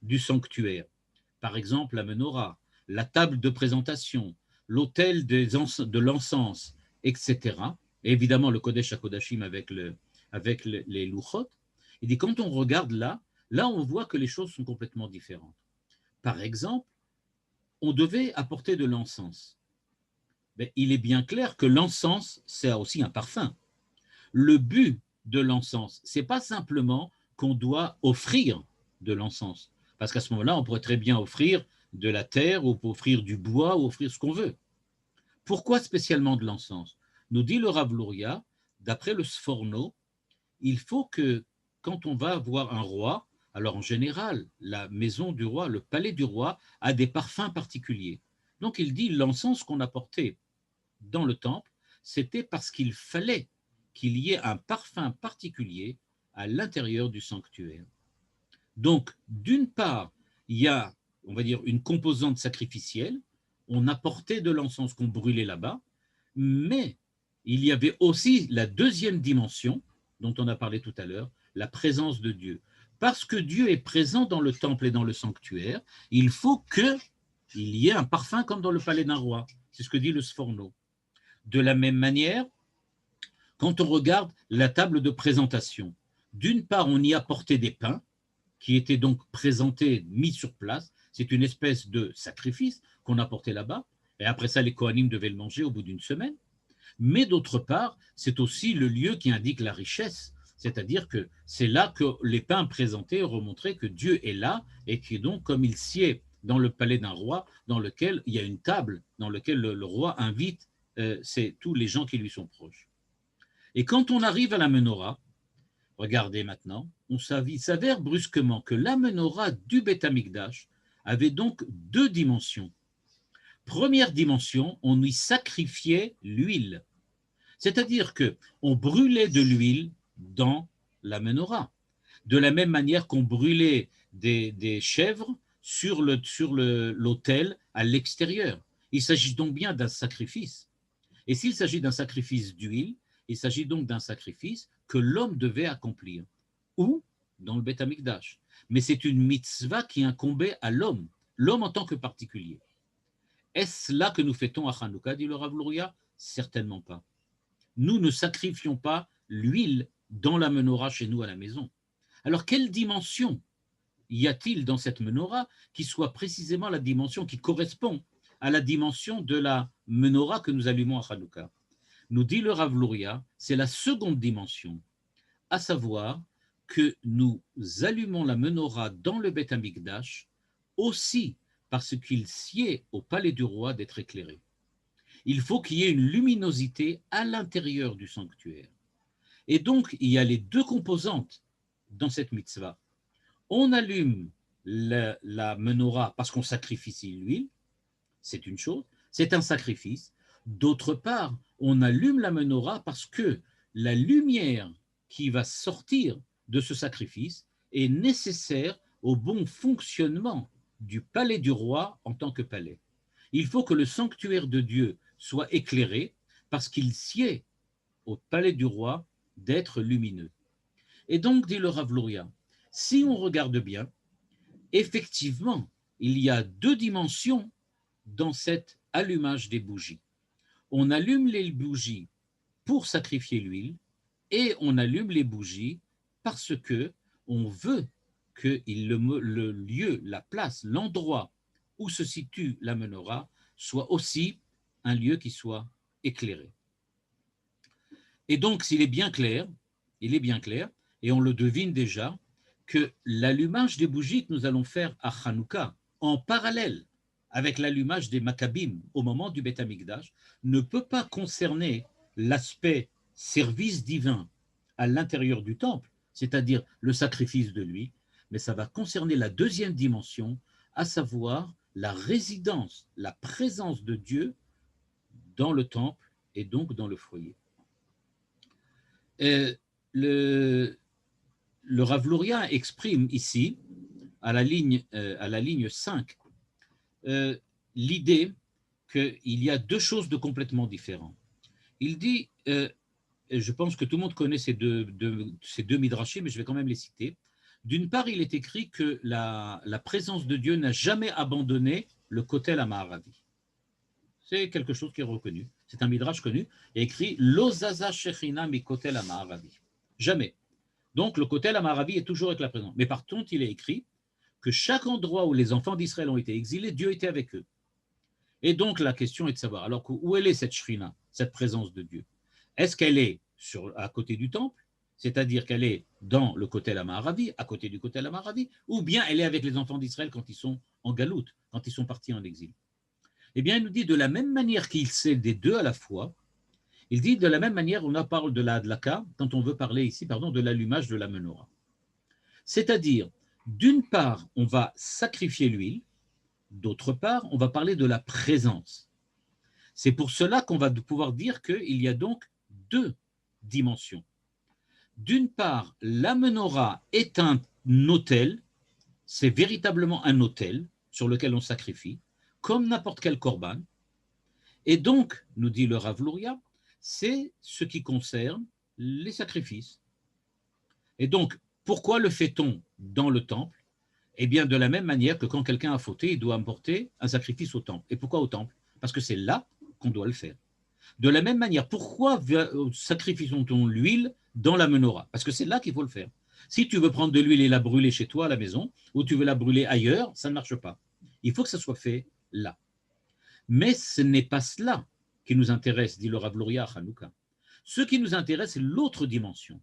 du sanctuaire, par exemple la menorah, la table de présentation, l'autel de l'encens, etc., et évidemment le Kodesh HaKodashim avec les louchot, il dit quand on regarde là, on voit que les choses sont complètement différentes. Par exemple, on devait apporter de l'encens. Mais il est bien clair que l'encens, c'est aussi un parfum. Le but de l'encens, c'est pas simplement qu'on doit offrir de l'encens, parce qu'à ce moment-là, on pourrait très bien offrir de la terre, ou offrir du bois, ou offrir ce qu'on veut. Pourquoi spécialement de l'encens? Nous dit le Rav Luria, d'après le Sforno, il faut que quand on va voir un roi, alors en général, la maison du roi, le palais du roi, a des parfums particuliers. Donc il dit l'encens qu'on apportait dans le temple, c'était parce qu'il fallait qu'il y ait un parfum particulier à l'intérieur du sanctuaire. Donc, d'une part, il y a, on va dire, une composante sacrificielle, on apportait de l'encens qu'on brûlait là-bas, mais il y avait aussi la deuxième dimension, dont on a parlé tout à l'heure, la présence de Dieu. Parce que Dieu est présent dans le temple et dans le sanctuaire, il faut qu'il y ait un parfum comme dans le palais d'un roi. C'est ce que dit le Sforno. De la même manière, quand on regarde la table de présentation, d'une part, on y apportait des pains qui étaient donc présentés, mis sur place. C'est une espèce de sacrifice qu'on apportait là-bas. Et après ça, les Kohanim devaient le manger au bout d'une semaine. Mais d'autre part, c'est aussi le lieu qui indique la richesse. C'est-à-dire que c'est là que les pains présentés remontraient que Dieu est là et qui est donc comme il sied dans le palais d'un roi, dans lequel il y a une table, dans lequel le roi invite c'est tous les gens qui lui sont proches. Et quand on arrive à la menorah, regardez maintenant, il s'avère brusquement que la menorah du Beth Amikdash avait donc deux dimensions. Première dimension, on y sacrifiait l'huile. C'est-à-dire qu'on brûlait de l'huile dans la menorah. De la même manière qu'on brûlait des chèvres sur l'autel à l'extérieur. Il s'agit donc bien d'un sacrifice. Et s'il s'agit d'un sacrifice d'huile, il s'agit donc d'un sacrifice que l'homme devait accomplir, ou dans le Beth Amikdash. Mais c'est une mitzvah qui incombait à l'homme, l'homme en tant que particulier. Est-ce là que nous fêtons à Hanouka, dit le Rav Louria? Certainement pas. Nous ne sacrifions pas l'huile dans la menorah chez nous à la maison. Alors, quelle dimension y a-t-il dans cette menorah qui soit précisément la dimension qui correspond à la dimension de la menorah que nous allumons à Hanouka? Nous dit le Rav Louria, c'est la seconde dimension, à savoir que nous allumons la menorah dans le Beth Amikdash aussi parce qu'il sied au palais du roi d'être éclairé. Il faut qu'il y ait une luminosité à l'intérieur du sanctuaire. Et donc, il y a les deux composantes dans cette mitzvah. On allume la menorah parce qu'on sacrifie l'huile, c'est une chose, c'est un sacrifice. D'autre part, on allume la menorah parce que la lumière qui va sortir de ce sacrifice est nécessaire au bon fonctionnement du palais du roi en tant que palais. Il faut que le sanctuaire de Dieu soit éclairé parce qu'il sied au palais du roi d'être lumineux. Et donc, dit le Rav Louria, si on regarde bien, effectivement, il y a deux dimensions dans cet allumage des bougies. On allume les bougies pour sacrifier l'huile et on allume les bougies parce que on veut que le lieu, la place, l'endroit où se situe la menorah soit aussi un lieu qui soit éclairé. Et donc, il est bien clair, et on le devine déjà, que l'allumage des bougies que nous allons faire à Hanouka, en parallèle avec l'allumage des Maccabim au moment du Beth Amikdash, ne peut pas concerner l'aspect service divin à l'intérieur du temple, c'est-à-dire le sacrifice de lui, mais ça va concerner la deuxième dimension, à savoir la résidence, la présence de Dieu dans le temple et donc dans le foyer. Le Rav Louria exprime ici, à la ligne 5, l'idée qu'il y a deux choses de complètement différentes. Il dit, je pense que tout le monde connaît ces deux midrashim, mais je vais quand même les citer. D'une part, il est écrit que la présence de Dieu n'a jamais abandonné le Kotel HaMaaravi. C'est quelque chose qui est reconnu. C'est un midrash connu. Il est écrit « Lo zaza shechina mi Kotel HaMaaravi ». Jamais. Donc, le Kotel HaMaaravi est toujours avec la présence. Mais par contre, il est écrit que chaque endroit où les enfants d'Israël ont été exilés, Dieu était avec eux. Et donc, la question est de savoir, alors où elle est cette shrina, cette présence de Dieu? Est-ce qu'elle est à côté du temple, c'est-à-dire qu'elle est dans le Kotel HaMaaravi, à côté du Kotel HaMaaravi, ou bien elle est avec les enfants d'Israël quand ils sont en galoute, quand ils sont partis en exil? Eh bien, il nous dit de la même manière qu'il sait des deux à la fois, il dit de la même manière, on parle de la hadlaka, quand on veut parler ici, de l'allumage de la menorah. C'est-à-dire, d'une part, on va sacrifier l'huile, d'autre part, on va parler de la présence. C'est pour cela qu'on va pouvoir dire qu'il y a donc deux dimensions. D'une part, la menorah est un autel, c'est véritablement un autel sur lequel on sacrifie, comme n'importe quel korban. Et donc, nous dit le Rav Louria, c'est ce qui concerne les sacrifices. Et donc, pourquoi le fait-on dans le temple? Eh bien, de la même manière que quand quelqu'un a fauté, il doit apporter un sacrifice au temple. Et pourquoi au temple? Parce que c'est là qu'on doit le faire. De la même manière, pourquoi sacrifions-on l'huile dans la menorah? Parce que c'est là qu'il faut le faire. Si tu veux prendre de l'huile et la brûler chez toi à la maison, ou tu veux la brûler ailleurs, ça ne marche pas. Il faut que ça soit fait là. Mais ce n'est pas cela qui nous intéresse, dit le Rav Louria à Hanouka. Ce qui nous intéresse, c'est l'autre dimension.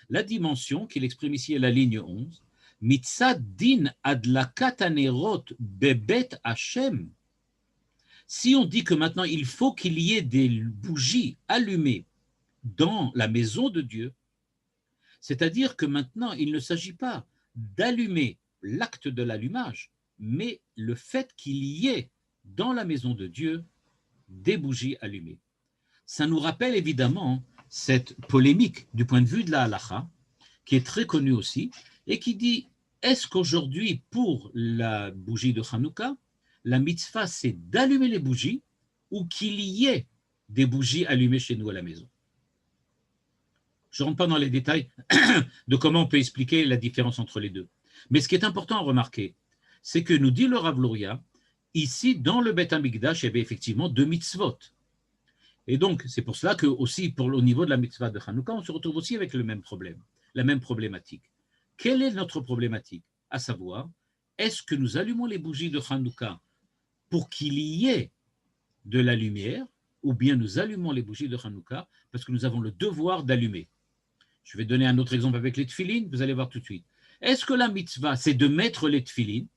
La dimension qu'il exprime ici à la ligne 11, Mitzad din adlakat hanerot bebet Hashem. Si on dit que maintenant il faut qu'il y ait des bougies allumées dans la maison de Dieu, c'est-à-dire que maintenant il ne s'agit pas d'allumer l'acte de l'allumage, mais le fait qu'il y ait dans la maison de Dieu des bougies allumées. Ça nous rappelle évidemment cette polémique du point de vue de la halacha, qui est très connue aussi, et qui dit, est-ce qu'aujourd'hui, pour la bougie de Hanouka, la mitzvah, c'est d'allumer les bougies ou qu'il y ait des bougies allumées chez nous à la maison. Je ne rentre pas dans les détails de comment on peut expliquer la différence entre les deux. Mais ce qui est important à remarquer, c'est que nous dit le Rav Luria, ici, dans le Beth Amikdash, il y avait effectivement 2 mitzvot. Et donc, c'est pour cela que aussi, au niveau de la mitzvah de Hanouka, on se retrouve aussi avec le même problème, la même problématique. Quelle est notre problématique? À savoir, est-ce que nous allumons les bougies de Hanouka pour qu'il y ait de la lumière, ou bien nous allumons les bougies de Hanouka parce que nous avons le devoir d'allumer? Je vais donner un autre exemple avec les tefilines, vous allez voir tout de suite. Est-ce que la mitzvah, c'est de mettre les tefilines,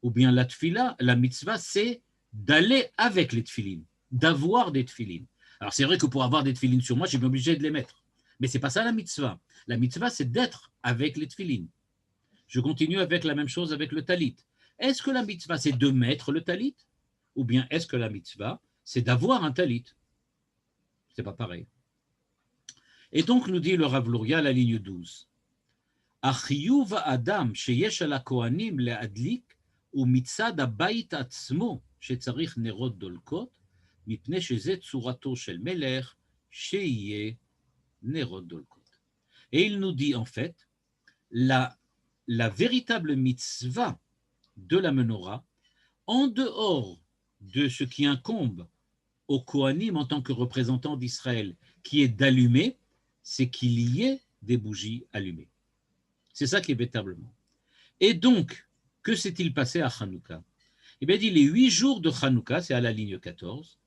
ou bien la tefila, la mitzvah, c'est d'aller avec les tefilines, d'avoir des tefilines? Alors c'est vrai que pour avoir des tefilines sur moi, je suis obligé de les mettre. Mais ce n'est pas ça la mitzvah. La mitzvah, c'est d'être avec les tefilines. Je continue avec la même chose avec le talit. Est-ce que la mitzvah, c'est de mettre le talit? Ou bien est-ce que la mitzvah, c'est d'avoir un talit? Ce n'est pas pareil. Et donc, nous dit le Rav Luria, la ligne 12. Achiyuv Adam, sheyesh ala kohanim leadlik, ou mitzad abayit atzmo, shetzarich nerot dolkot, mipne sheze tsurato shel melech, sheye nerot dolkot. Et il nous dit en fait, la véritable mitzvah de la menorah, en dehors de ce qui incombe au Kohanim en tant que représentant d'Israël, qui est d'allumer, c'est qu'il y ait des bougies allumées. C'est ça qui est véritablement. Et donc, que s'est-il passé à Hanouka? Eh bien, il dit les 8 jours de Hanouka, c'est à la ligne 14,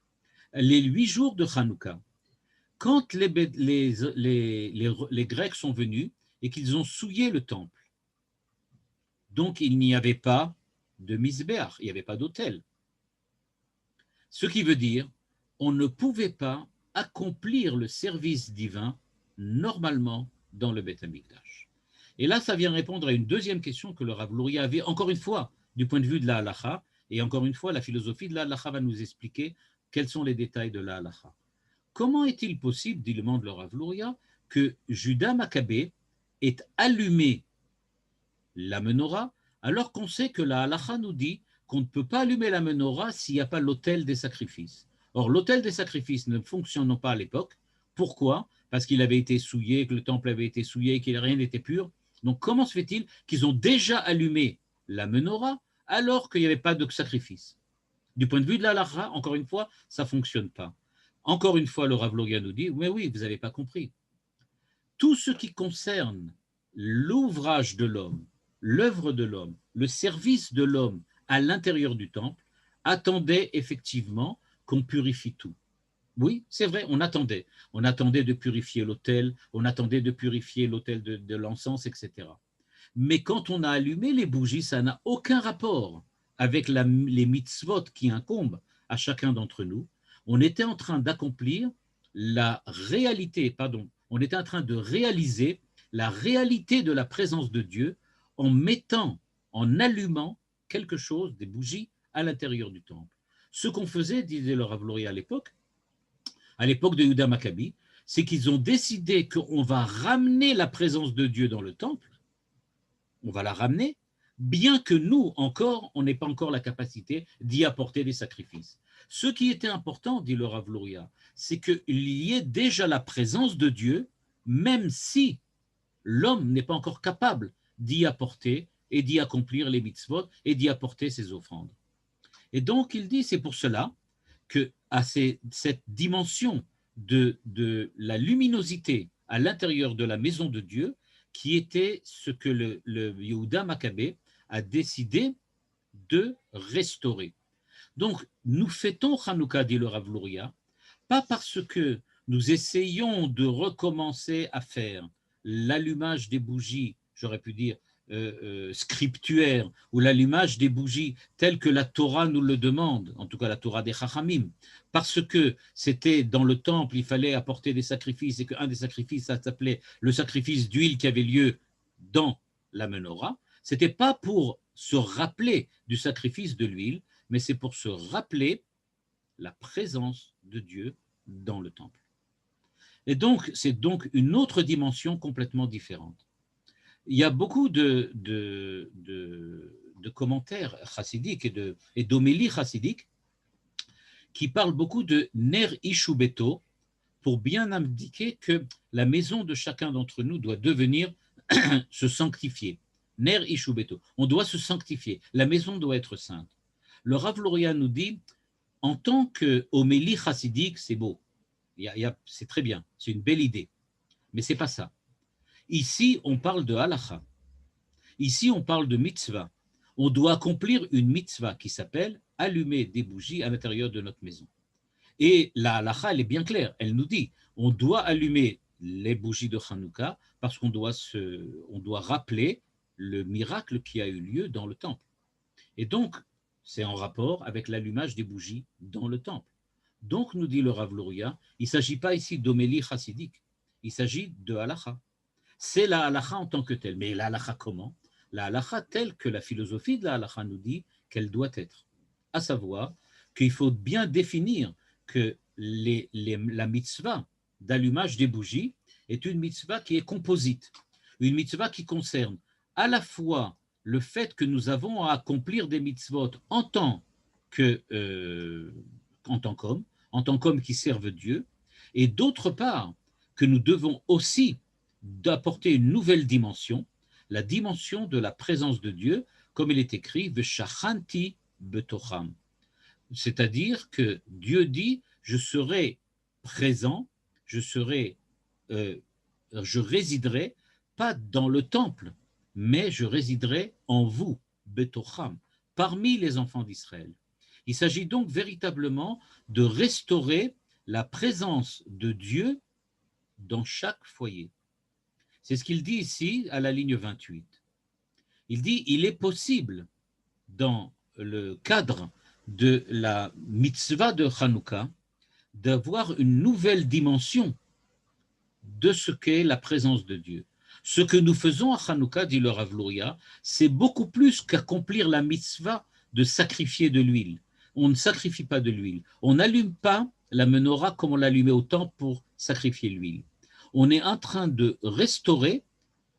les 8 jours de Hanouka, quand les Grecs sont venus et qu'ils ont souillé le temple, donc il n'y avait pas de misbéach, il n'y avait pas d'autel. Ce qui veut dire, on ne pouvait pas accomplir le service divin normalement dans le Beth Amikdash. Et là, ça vient répondre à une deuxième question que le Rav Luria avait, encore une fois, du point de vue de la halacha, et encore une fois, la philosophie de la halacha va nous expliquer quels sont les détails de la halacha. Comment est-il possible, dit le monde le Rav Luria, que Judas Maccabée ait allumé la menorah, alors qu'on sait que la halacha nous dit qu'on ne peut pas allumer la menorah s'il n'y a pas l'autel des sacrifices. Or, l'autel des sacrifices ne fonctionnait pas à l'époque. Pourquoi? Parce qu'il avait été souillé, que le temple avait été souillé, que rien n'était pur. Donc, comment se fait-il qu'ils ont déjà allumé la menorah alors qu'il n'y avait pas de sacrifice? Du point de vue de la halacha, encore une fois, ça ne fonctionne pas. Encore une fois, le Rav Luria nous dit, mais oui, vous n'avez pas compris. Tout ce qui concerne l'ouvrage de l'homme, l'œuvre de l'homme, le service de l'homme à l'intérieur du temple, attendait effectivement qu'on purifie tout. Oui, c'est vrai, on attendait. On attendait de purifier l'autel, on attendait de purifier l'autel de l'encens, etc. Mais quand on a allumé les bougies, ça n'a aucun rapport avec les mitzvot qui incombent à chacun d'entre nous. On était en train d'accomplir la réalité, pardon, on était en train de réaliser la réalité de la présence de Dieu en mettant, en allumant quelque chose, des bougies, à l'intérieur du temple. Ce qu'on faisait, disait le Rav Luria à l'époque de Yehuda Maccabi, c'est qu'ils ont décidé qu'on va ramener la présence de Dieu dans le temple, on va la ramener, bien que nous, encore, on n'ait pas encore la capacité d'y apporter des sacrifices. Ce qui était important, dit le Rav Luria, c'est qu'il y ait déjà la présence de Dieu, même si l'homme n'est pas encore capable d'y apporter et d'y accomplir les mitzvot et d'y apporter ses offrandes. Et donc, il dit, c'est pour cela que à cette dimension de la luminosité à l'intérieur de la maison de Dieu, qui était ce que le Yehuda Maccabée a décidé de restaurer. Donc, nous fêtons Hanouka, dit le Rav Luria, pas parce que nous essayons de recommencer à faire l'allumage des bougies, j'aurais pu dire scriptuaire, ou l'allumage des bougies tel que la Torah nous le demande, en tout cas la Torah des Chachamim, parce que c'était dans le temple, il fallait apporter des sacrifices, et qu'un des sacrifices, ça s'appelait le sacrifice d'huile qui avait lieu dans la menorah. Ce n'était pas pour se rappeler du sacrifice de l'huile, mais c'est pour se rappeler la présence de Dieu dans le temple. Et donc, c'est donc une autre dimension complètement différente. Il y a beaucoup de commentaires chassidiques et d'homélies chassidiques qui parle beaucoup de Ner Ishu Beto, pour bien indiquer que la maison de chacun d'entre nous doit devenir se sanctifier. Ner Ishu Beto. On doit se sanctifier. La maison doit être sainte. Le Rav Luria nous dit, en tant qu'homélie chassidique, c'est beau. C'est très bien. C'est une belle idée. Mais ce n'est pas ça. Ici, on parle de halacha. Ici, on parle de mitzvah. On doit accomplir une mitzvah qui s'appelle allumer des bougies à l'intérieur de notre maison. Et la halacha, elle est bien claire. Elle nous dit, on doit allumer les bougies de Hanouka parce qu'on doit rappeler le miracle qui a eu lieu dans le temple. Et donc, c'est en rapport avec l'allumage des bougies dans le temple. Donc, nous dit le Rav Luria, il ne s'agit pas ici d'homélie chassidique, il s'agit de halacha. C'est la halacha en tant que telle. Mais la halacha comment? La halacha telle que la philosophie de la halacha nous dit qu'elle doit être. À savoir qu'il faut bien définir que la mitzvah d'allumage des bougies est une mitzvah qui est composite, une mitzvah qui concerne à la fois le fait que nous avons à accomplir des mitzvot en tant qu'hommes qui servent Dieu, et d'autre part que nous devons aussi d'apporter une nouvelle dimension, la dimension de la présence de Dieu, comme il est écrit Veshachanti betocham. C'est-à-dire que Dieu dit, je serai présent, je résiderai pas dans le temple, mais je résiderai en vous, betocham, parmi les enfants d'Israël. Il s'agit donc véritablement de restaurer la présence de Dieu dans chaque foyer. C'est ce qu'il dit ici à la ligne 28. Il dit, il est possible dans le cadre de la mitzvah de Hanouka d'avoir une nouvelle dimension de ce qu'est la présence de Dieu. Ce que nous faisons à Hanouka, dit le Rav Luria, c'est beaucoup plus qu'accomplir la mitzvah de sacrifier de l'huile. On ne sacrifie pas de l'huile. On n'allume pas la menorah comme on l'allumait au temple pour sacrifier l'huile. On est en train de restaurer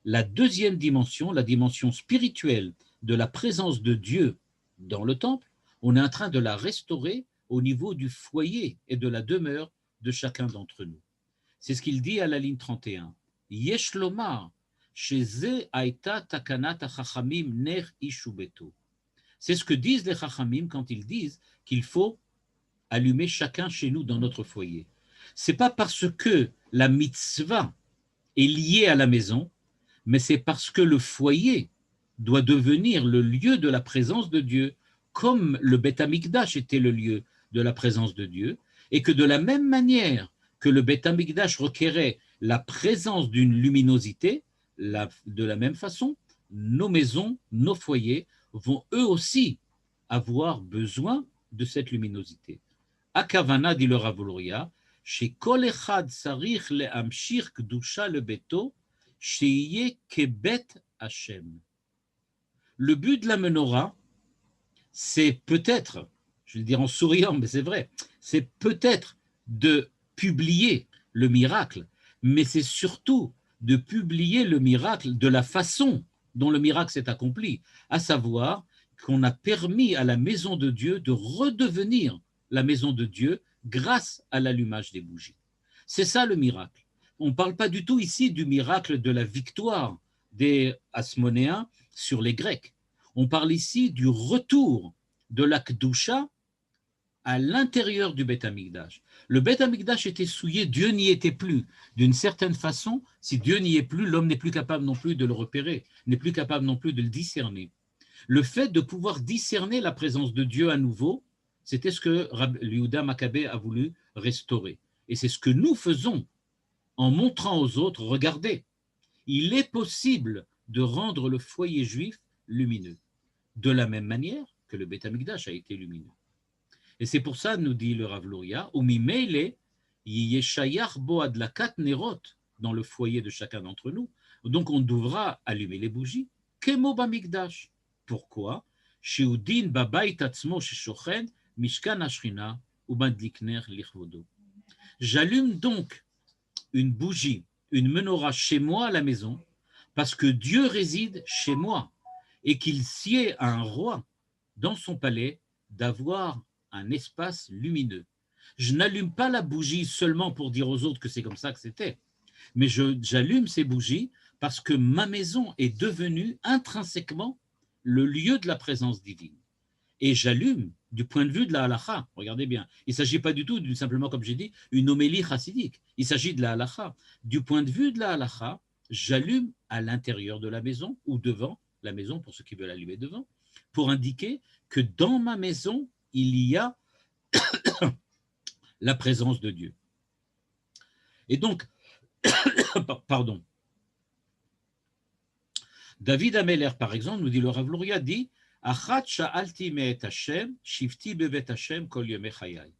la deuxième dimension, la dimension spirituelle de la présence de Dieu dans le temple. On est en train de la restaurer au niveau du foyer et de la demeure de chacun d'entre nous. C'est ce qu'il dit à la ligne 31. Yesh lomar, sheze aita takanat hachachamim ner ishu beto. C'est ce que disent les chachamim quand ils disent qu'il faut allumer chacun chez nous dans notre foyer. Ce n'est pas parce que la mitzvah est liée à la maison, mais c'est parce que le foyer doit devenir le lieu de la présence de Dieu, comme le Beth Amikdash était le lieu de la présence de Dieu, et que de la même manière que le Beth Amikdash requérait la présence d'une luminosité, de la même façon, nos maisons, nos foyers vont eux aussi avoir besoin de cette luminosité. Akavana, dit le Rav Luria, chez Kol Echad Sarich le'amshir Kedusha lebeto, sheyeh kebet Hashem. Le but de la menorah, c'est peut-être, je vais le dire en souriant, mais c'est vrai, c'est peut-être de publier le miracle, mais c'est surtout de publier le miracle de la façon dont le miracle s'est accompli, à savoir qu'on a permis à la maison de Dieu de redevenir la maison de Dieu grâce à l'allumage des bougies. C'est ça le miracle. On ne parle pas du tout ici du miracle de la victoire des Hasmonéens sur les Grecs. On parle ici du retour de la Kedusha à l'intérieur du Beth Amikdash. Le Beth Amikdash était souillé, Dieu n'y était plus. D'une certaine façon, si Dieu n'y est plus, l'homme n'est plus capable non plus de le repérer, n'est plus capable non plus de le discerner. Le fait de pouvoir discerner la présence de Dieu à nouveau, c'était ce que Yehuda Maccabée a voulu restaurer. Et c'est ce que nous faisons en montrant aux autres, regardez, il est possible de rendre le foyer juif lumineux, de la même manière que le Beth Amikdash a été lumineux. Et c'est pour ça, nous dit le Rav Luria, Umimeile yeshayach bo adlakat nerot, dans le foyer de chacun d'entre nous. Donc on devra allumer les bougies, kemo bamikdash. Pourquoi? Sheudin babayit atzmo sheshochen mishkan hashrina ubadlikner lichvodo. J'allume donc une bougie, une menorah chez moi à la maison, parce que Dieu réside chez moi et qu'il sied à un roi dans son palais d'avoir un espace lumineux. Je n'allume pas la bougie seulement pour dire aux autres que c'est comme ça que c'était, mais j'allume ces bougies parce que ma maison est devenue intrinsèquement le lieu de la présence divine. Et j'allume du point de vue de la halakha. Regardez bien, il ne s'agit pas du tout d'une simplement, comme j'ai dit, une homélie chassidique. Il s'agit de la halakha. Du point de vue de la halakha, j'allume à l'intérieur de la maison ou devant la maison, pour ceux qui veulent allumer devant, pour indiquer que dans ma maison, il y a la présence de Dieu. Et donc, pardon, David Ameller, par exemple, nous dit le Rav Luria dit Achat sha'alti me'et Hashem, shifti bevet Hashem kol yomei chayai.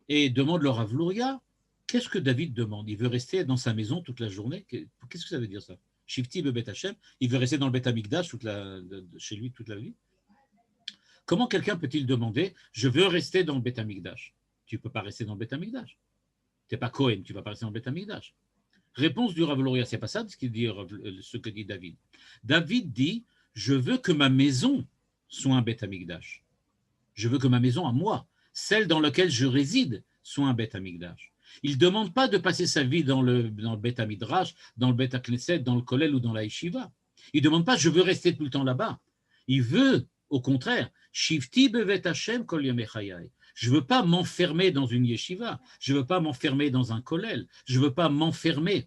Et demande le Rav Luria, qu'est-ce que David demande? Il veut rester dans sa maison toute la journée? Qu'est-ce que ça veut dire ça? Shifti bevet Hashem, il veut rester dans le Bet Hamikdash chez lui toute la vie? Comment quelqu'un peut-il demander je veux rester dans le Bet Hamikdash? Tu ne peux pas rester dans le Bet Hamikdash. Tu n'es pas Cohen, tu ne vas pas rester dans le Bet Hamikdash. Réponse du Rav Luria, ce n'est pas ça ce que dit David. David dit je veux que ma maison soit un Bet Hamikdash. Je veux que ma maison à moi, celle dans laquelle je réside, soit un Bet Hamikdash. Il ne demande pas de passer sa vie dans le Bet Hamidrash, dans le Bet HaKnesset, dans le Kollel ou dans la Yeshiva. Il ne demande pas je veux rester tout le temps là-bas. Il veut, au contraire, Shifti bevet Hashem kol yomei chayai. Je ne veux pas m'enfermer dans une yeshiva, je ne veux pas m'enfermer dans un kollel, je ne veux pas m'enfermer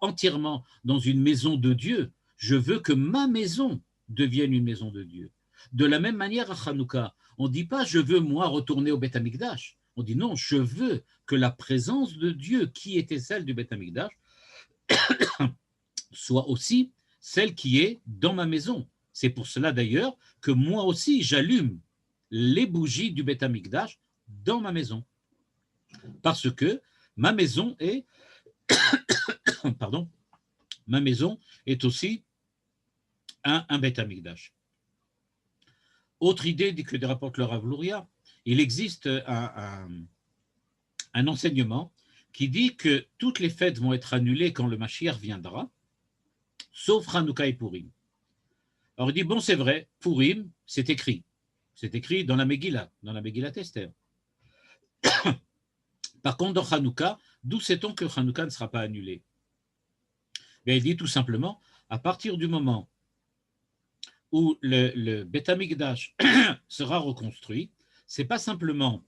entièrement dans une maison de Dieu. Je veux que ma maison devienne une maison de Dieu. De la même manière, à Hanouka, on ne dit pas je veux moi retourner au Bet Hamikdash. On dit non, je veux que la présence de Dieu qui était celle du Bet Hamikdash soit aussi celle qui est dans ma maison. C'est pour cela d'ailleurs que moi aussi j'allume les bougies du Bet Hamikdash dans ma maison. Parce que ma maison est pardon, ma maison est aussi un Bet Hamikdash. Autre idée que rapporte le Rav Luria, il existe un enseignement qui dit que toutes les fêtes vont être annulées quand le Mashiach viendra, sauf Hanouka et Purim. Alors il dit, bon c'est vrai, Purim, c'est écrit dans la Megillah Esther. Par contre, dans Hanouka, d'où sait-on que Hanouka ne sera pas annulé? Bien, il dit tout simplement, à partir du moment où le Bet Hamikdash sera reconstruit, ce n'est pas simplement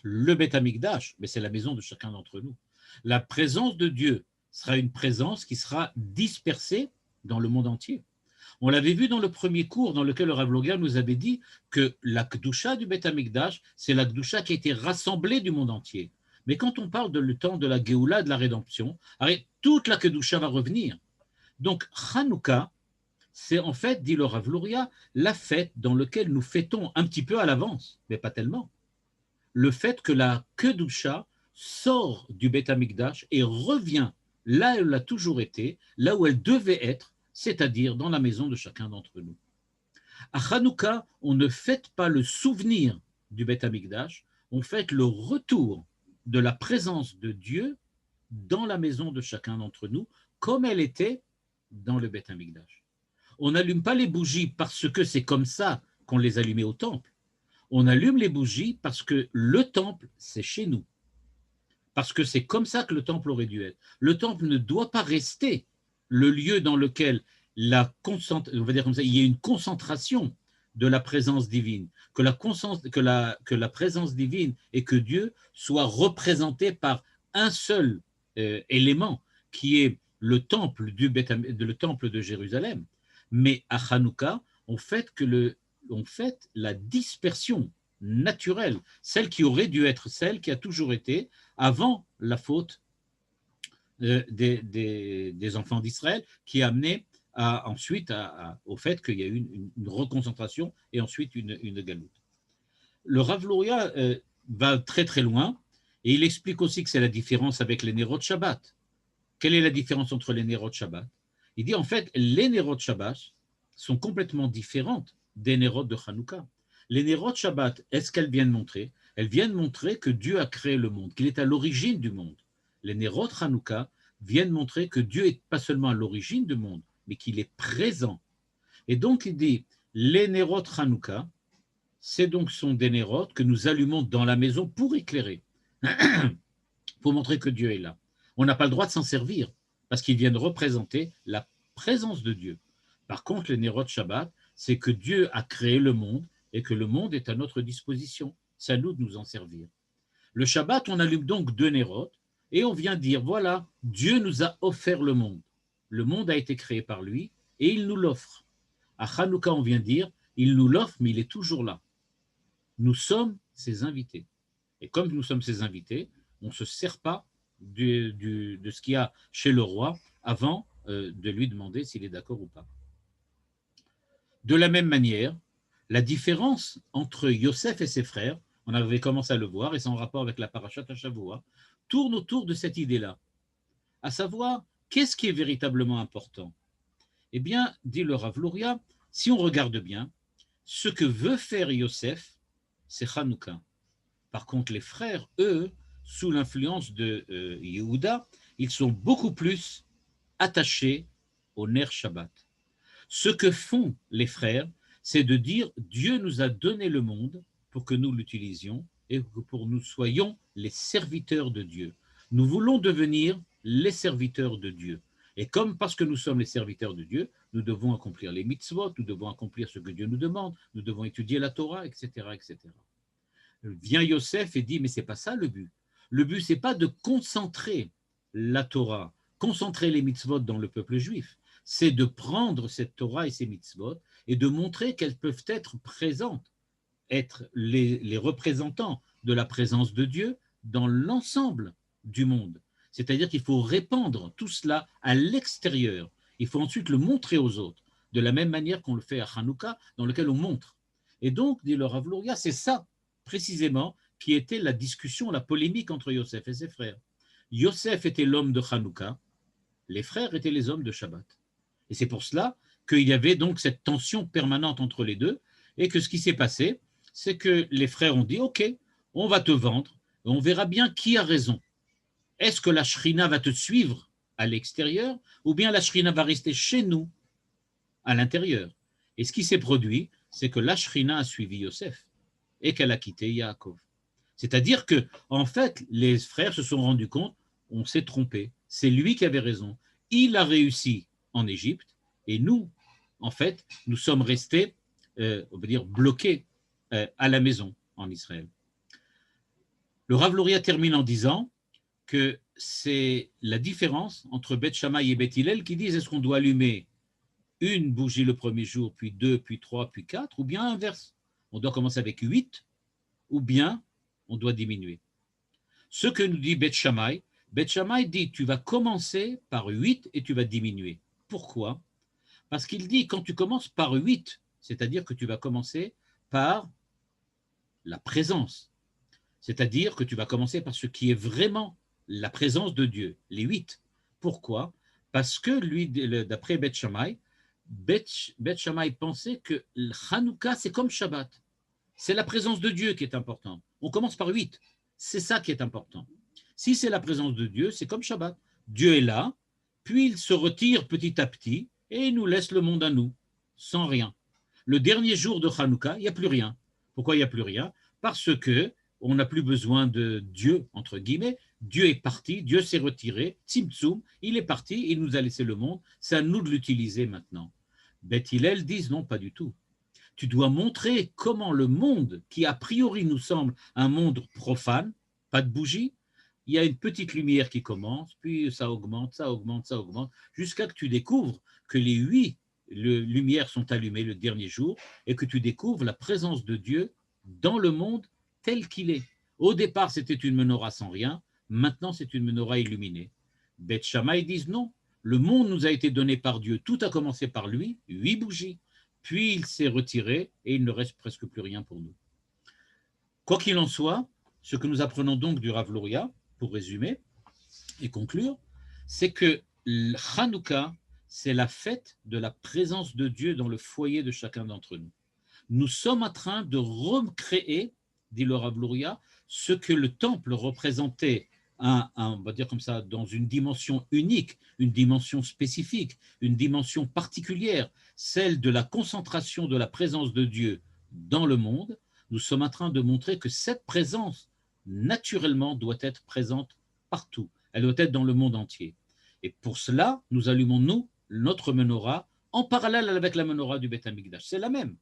le Bet Hamikdash, mais c'est la maison de chacun d'entre nous. La présence de Dieu sera une présence qui sera dispersée dans le monde entier. On l'avait vu dans le premier cours dans lequel le Rav Luria nous avait dit que la Kedusha du Bet Hamikdash, c'est la Kedusha qui a été rassemblée du monde entier. Mais quand on parle du temps de la Géoula, de la rédemption, toute la Kedusha va revenir. Donc, Hanouka, c'est en fait, dit le Rav Luria, la fête dans laquelle nous fêtons un petit peu à l'avance, mais pas tellement, le fait que la Kedusha sort du Bet Hamikdash et revient là où elle a toujours été, là où elle devait être, c'est-à-dire dans la maison de chacun d'entre nous. À Hanouka, on ne fête pas le souvenir du Bet Hamikdash, on fête le retour de la présence de Dieu dans la maison de chacun d'entre nous, comme elle était dans le Bet Hamikdash. On n'allume pas les bougies parce que c'est comme ça qu'on les allumait au temple. On allume les bougies parce que le temple, c'est chez nous. Parce que c'est comme ça que le temple aurait dû être. Le temple ne doit pas rester le lieu dans lequel on va dire comme ça, il y a une concentration de la présence divine, que la présence divine et que Dieu soient représentés par un seul élément qui est le temple de Jérusalem. Mais à Hanouka, on fête la dispersion naturelle, celle qui aurait dû être celle qui a toujours été avant la faute des enfants d'Israël, qui a amené ensuite au fait qu'il y a eu une reconcentration et ensuite une galoute. Le Rav Luria va très très loin et il explique aussi que c'est la différence avec les Nerot Shabbat. Quelle est la différence entre les Nerot Shabbat? Il dit en fait, les Nerot Shabbat sont complètement différentes des Nerot de Hanouka. Les Nerot Shabbat, est-ce qu'elles viennent montrer? Elles viennent montrer que Dieu a créé le monde, qu'il est à l'origine du monde. Les Nerot Hanouka viennent montrer que Dieu n'est pas seulement à l'origine du monde, mais qu'il est présent. Et donc il dit, les Nerot Hanouka, c'est donc son des nérotes que nous allumons dans la maison pour éclairer, pour montrer que Dieu est là. On n'a pas le droit de s'en servir parce qu'ils viennent représenter la présence de Dieu. Par contre, les nérotes Shabbat, c'est que Dieu a créé le monde et que le monde est à notre disposition. C'est à nous de nous en servir. Le Shabbat, on allume donc 2 nérotes et on vient dire, voilà, Dieu nous a offert le monde. Le monde a été créé par lui et il nous l'offre. À Hanouka, on vient dire, il nous l'offre, mais il est toujours là. Nous sommes ses invités. Et comme nous sommes ses invités, on ne se sert pas de ce qu'il y a chez le roi avant de lui demander s'il est d'accord ou pas. De la même manière, la différence entre Yosef et ses frères, on avait commencé à le voir, et c'est en rapport avec la parashat Shavua, tourne autour de cette idée-là, à savoir, qu'est-ce qui est véritablement important? Eh bien, dit le Rav Luria, si on regarde bien, ce que veut faire Yosef, c'est Hanouka. Par contre, les frères, eux, sous l'influence de Yehuda, ils sont beaucoup plus attachés au Ner Shabbat. Ce que font les frères, c'est de dire Dieu nous a donné le monde pour que nous l'utilisions et que pour nous soyons les serviteurs de Dieu. Nous voulons devenir les serviteurs de Dieu. Et comme parce que nous sommes les serviteurs de Dieu, nous devons accomplir les mitzvot, nous devons accomplir ce que Dieu nous demande, nous devons étudier la Torah, etc., etc. Vient Yosef et dit, mais ce n'est pas ça le but. Le but, ce n'est pas de concentrer la Torah, concentrer les mitzvot dans le peuple juif. C'est de prendre cette Torah et ces mitzvot et de montrer qu'elles peuvent être présentes, être les représentants de la présence de Dieu dans l'ensemble du monde. C'est-à-dire qu'il faut répandre tout cela à l'extérieur. Il faut ensuite le montrer aux autres, de la même manière qu'on le fait à Hanouka, dans lequel on montre. Et donc, dit le Rav Luria, c'est ça précisément qui était la discussion, la polémique entre Yosef et ses frères. Yosef était l'homme de Hanouka, les frères étaient les hommes de Shabbat. Et c'est pour cela qu'il y avait donc cette tension permanente entre les deux, et que ce qui s'est passé, c'est que les frères ont dit, ok, on va te vendre, et on verra bien qui a raison. Est-ce que la Shrina va te suivre à l'extérieur, ou bien la Shrina va rester chez nous, à l'intérieur? Et ce qui s'est produit, c'est que la Shrina a suivi Yosef, et qu'elle a quitté Yaakov. C'est-à-dire que, en fait, les frères se sont rendus compte, on s'est trompé, c'est lui qui avait raison. Il a réussi en Égypte, et nous, en fait, nous sommes restés, on va dire, bloqués à la maison en Israël. Le Rav Luria termine en disant que c'est la différence entre Beth Shammai et Beth Hillel qui disent est-ce qu'on doit allumer une bougie le premier jour, puis 2, puis 3, puis 4, ou bien inverse. On doit commencer avec 8, ou bien on doit diminuer. Ce que nous dit Beth Shammai dit tu vas commencer par 8 et tu vas diminuer. Pourquoi? Parce qu'il dit quand tu commences par 8, c'est-à-dire que tu vas commencer par la présence, c'est-à-dire que tu vas commencer par ce qui est vraiment la présence de Dieu, les 8. Pourquoi? Parce que lui, d'après Beth Shammai pensait que Hanouka, c'est comme Shabbat. C'est la présence de Dieu qui est importante. On commence par 8. C'est ça qui est important. Si c'est la présence de Dieu, c'est comme Shabbat. Dieu est là, puis il se retire petit à petit et il nous laisse le monde à nous, sans rien. Le dernier jour de Hanouka, il n'y a plus rien. Pourquoi il n'y a plus rien? Parce que on n'a plus besoin de Dieu, entre guillemets. Dieu est parti, Dieu s'est retiré, Tzimtzum, il est parti, il nous a laissé le monde, c'est à nous de l'utiliser maintenant. Beth Hillel disent non, pas du tout. Tu dois montrer comment le monde, qui a priori nous semble un monde profane, pas de bougie, il y a une petite lumière qui commence, puis ça augmente, ça augmente, ça augmente, jusqu'à que tu découvres que les 8 lumières sont allumées le dernier jour et que tu découvres la présence de Dieu dans le monde tel qu'il est. Au départ, c'était une menorah sans rien, maintenant c'est une menorah illuminée. Beth Shammai disent non, le monde nous a été donné par Dieu, tout a commencé par lui, 8 bougies. Puis il s'est retiré et il ne reste presque plus rien pour nous. Quoi qu'il en soit, ce que nous apprenons donc du Rav Luria, pour résumer et conclure, c'est que Hanouka, c'est la fête de la présence de Dieu dans le foyer de chacun d'entre nous. Nous sommes en train de recréer, dit le Rav Luria, ce que le temple représentait on va dire comme ça, dans une dimension unique, une dimension spécifique, une dimension particulière, celle de la concentration de la présence de Dieu dans le monde. nous sommes en train de montrer que cette présence, naturellement, doit être présente partout. Elle doit être dans le monde entier. Et pour cela, nous allumons, nous, notre menorah, en parallèle avec la menorah du Beth Amikdash. C'est la même.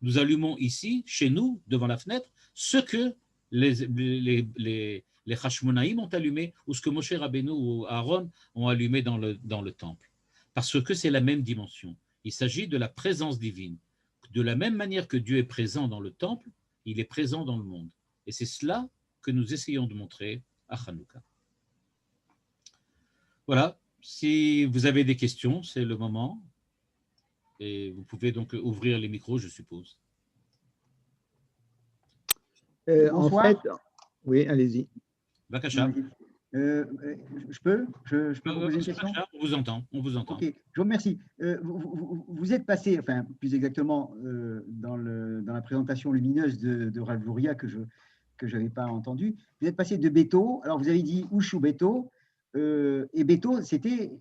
Nous allumons ici, chez nous, devant la fenêtre, ce que les Hashmonaïm ont allumé, ou ce que Moshe Rabbeinu ou Aaron ont allumé dans le temple. Parce que c'est la même dimension. Il s'agit de la présence divine. De la même manière que Dieu est présent dans le temple, il est présent dans le monde. Et c'est cela que nous essayons de montrer à Hanouka. Voilà, si vous avez des questions, c'est le moment. Et vous pouvez donc ouvrir les micros, je suppose. En fait, oui, allez-y. Bakacha. Je peux poser une question? On vous entend. Ok, je vous remercie. Vous êtes passé, enfin plus exactement dans la présentation lumineuse de Rav Luria que je n'avais pas entendu. Vous êtes passé de Beto, alors vous avez dit Ushu Beto, et Beto, c'était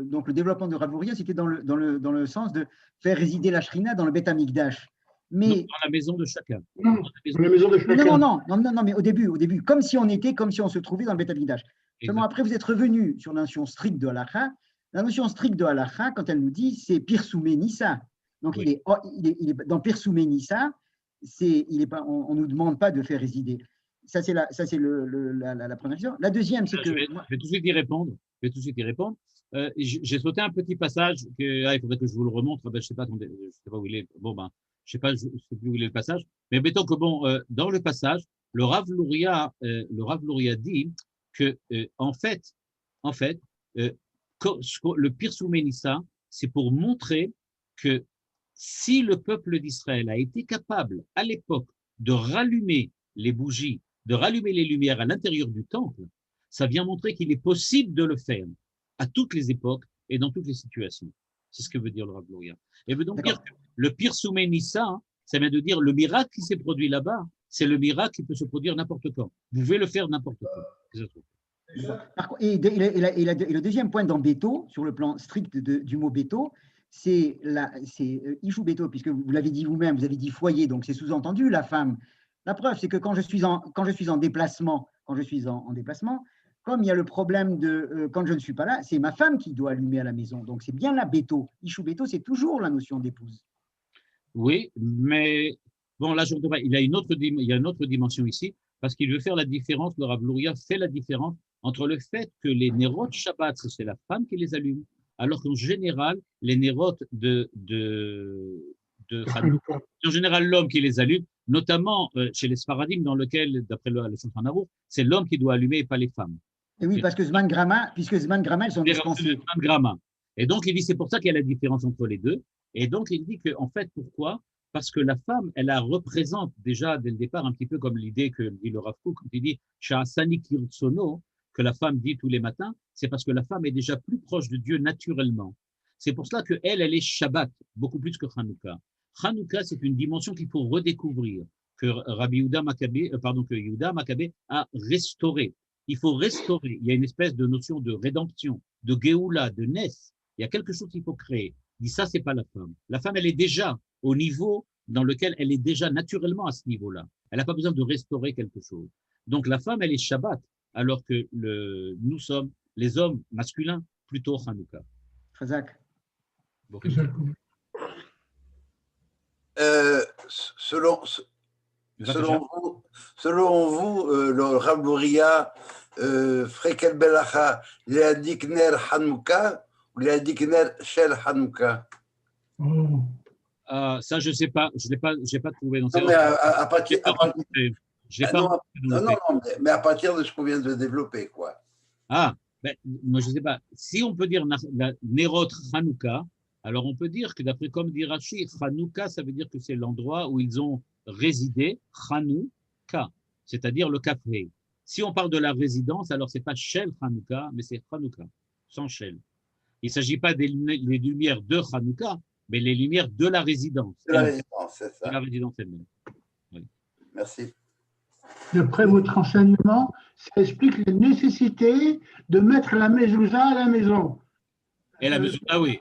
donc le développement de Rav Luria, c'était dans le sens de faire résider la Shrina dans le Beth Amikdash. Mais non, dans la maison de chacun. Non, dans la maison de chacun. Non, mais au début, comme si on se trouvait dans le Beth Amikdash. Seulement après, vous êtes revenu sur la notion stricte de Halakha. La notion stricte de Halakha, quand elle nous dit, c'est Pirsoumé Nissa. Donc, oui. il est dans Pirsoumé Nissa, on ne nous demande pas de faire résider. Ça, c'est la première question. La deuxième, c'est que… Je vais tout de suite y répondre. J'ai sauté un petit passage, il faudrait que je vous le remontre. Je ne sais pas où il est. Bon, ben, je sais plus où il est le passage. Mais mettons que, dans le passage, le Rav Luria dit que, en fait, le Pirsoumé Nissa, c'est pour montrer que si le peuple d'Israël a été capable, à l'époque, de rallumer les bougies, de rallumer les lumières à l'intérieur du temple, ça vient montrer qu'il est possible de le faire à toutes les époques et dans toutes les situations. C'est ce que veut dire le Rav Luria. Et veut donc dire que le Pirsoumé Nissa, ça vient de dire le miracle qui s'est produit là-bas, c'est le miracle qui peut se produire n'importe quand. Vous pouvez le faire n'importe quand. Et le deuxième point dans Beto, sur le plan strict du mot Beto, c'est Ishu Beto, puisque vous l'avez dit vous-même, vous avez dit foyer, donc c'est sous-entendu la femme. La preuve, c'est que quand je suis en déplacement, comme il y a le problème de quand je ne suis pas là, c'est ma femme qui doit allumer à la maison. Donc c'est bien la Beto. Ishu Beto, c'est toujours la notion d'épouse. Oui, mais bon, là, il y a une autre dimension ici, parce qu'il veut faire la différence, le Rav Luria fait la différence entre le fait que les Nérot Shabbat, c'est la femme qui les allume, alors qu'en général, les Nérot de Hanouka, c'est en général l'homme qui les allume, notamment chez les Sfaradim, dans lequel, d'après le Shulchan Aruch, c'est l'homme qui doit allumer et pas les femmes. Et oui, parce que Zman Grama, elles sont dispensées. Et donc, il dit, c'est pour ça qu'il y a la différence entre les deux. Et donc, il dit que, en fait, pourquoi? Parce que la femme, elle représente déjà, dès le départ, un petit peu comme l'idée que dit le Rav Kook, quand il dit « Sha'asani kirtsono », que la femme dit tous les matins, c'est parce que la femme est déjà plus proche de Dieu naturellement. C'est pour cela qu'elle est Shabbat, beaucoup plus que Hanouka. Hanouka, c'est une dimension qu'il faut redécouvrir, que Yehuda Maccabée a restauré. Il faut restaurer. Il y a une espèce de notion de rédemption, de Géoula, de Nes. Il y a quelque chose qu'il faut créer. Il dit ça, c'est pas la femme. La femme, elle est déjà au niveau dans lequel elle est déjà naturellement à ce niveau-là. Elle n'a pas besoin de restaurer quelque chose. Donc la femme, elle est Shabbat, alors que nous sommes, les hommes masculins, plutôt Hanouka. Chazak. Selon vous, le Rav Luria ferait quelle belacha, les Dikner Hanouka ou les Dikner Shel Hanouka? Ça, je ne sais pas, je n'ai pas trouvé. Non, mais mais à partir de ce qu'on vient de développer, quoi. Moi, je ne sais pas. Si on peut dire Nerot Hanouka, alors on peut dire que d'après comme dit Rashi, Hanouka, ça veut dire que c'est l'endroit où ils ont résidé, Hanouka, c'est-à-dire le café. Si on parle de la résidence, alors ce n'est pas Shel Hanouka, mais c'est Hanouka, sans Shel. Il ne s'agit pas des lumières de Hanouka, mais les lumières de la résidence. De la résidence, c'est ça. De la résidence elle-même. Oui. Merci. D'après votre enseignement, ça explique la nécessité de mettre la mezouza à la maison. Et la mezouza, oui.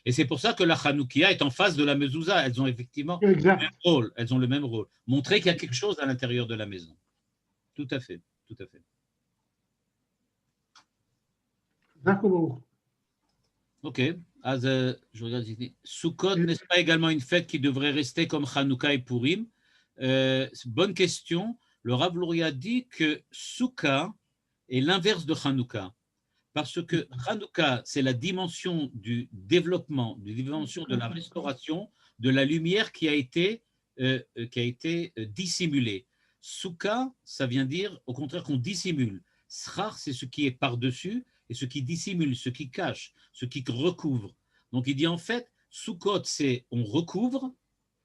Et c'est pour ça que la Hanoukia est en face de la mezouza. Elles ont effectivement le Exact. même rôle. Elles ont le même rôle. Montrer qu'il y a quelque chose à l'intérieur de la maison. Tout à fait. Tout à fait. D'accord. Ok. Je regarde ici. Sukkot, n'est-ce pas également une fête qui devrait rester comme Hanouka et Purim? Bonne question. Le Rav Luria dit que Souka est l'inverse de Hanouka. Parce que Hanouka, c'est la dimension du développement, la dimension de la restauration de la lumière qui a été dissimulée. Souka, ça vient dire au contraire qu'on dissimule. Srar, c'est ce qui est par-dessus et ce qui dissimule, ce qui cache, ce qui recouvre. Donc il dit en fait, Sukkot, c'est on recouvre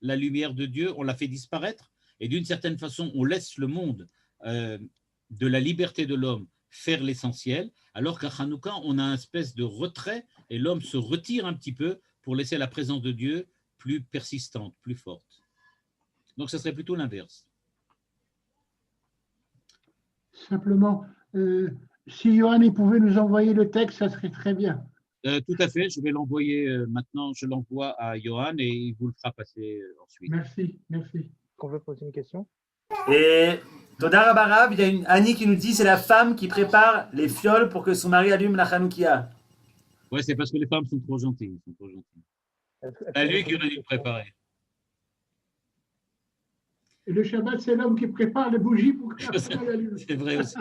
la lumière de Dieu, on la fait disparaître et d'une certaine façon, on laisse le monde de la liberté de l'homme faire l'essentiel, alors qu'à Hanouka, on a une espèce de retrait et l'homme se retire un petit peu pour laisser la présence de Dieu plus persistante, plus forte. Donc, ce serait plutôt l'inverse. Simplement, si Johan il pouvait nous envoyer le texte, ça serait très bien. Tout à fait, je vais l'envoyer maintenant, je l'envoie à Johan et il vous le fera passer ensuite. Merci, merci. Qu'on veut poser une question? Et Toda Rabba Rav, il y a une Annie qui nous dit c'est la femme qui prépare les fioles pour que son mari allume la Hanoukia. Ouais, c'est parce que les femmes sont trop gentilles. C'est lui qui aurait dû le préparer. Et le Shabbat, c'est l'homme qui prépare les bougies pour que la femme allume. C'est vrai aussi.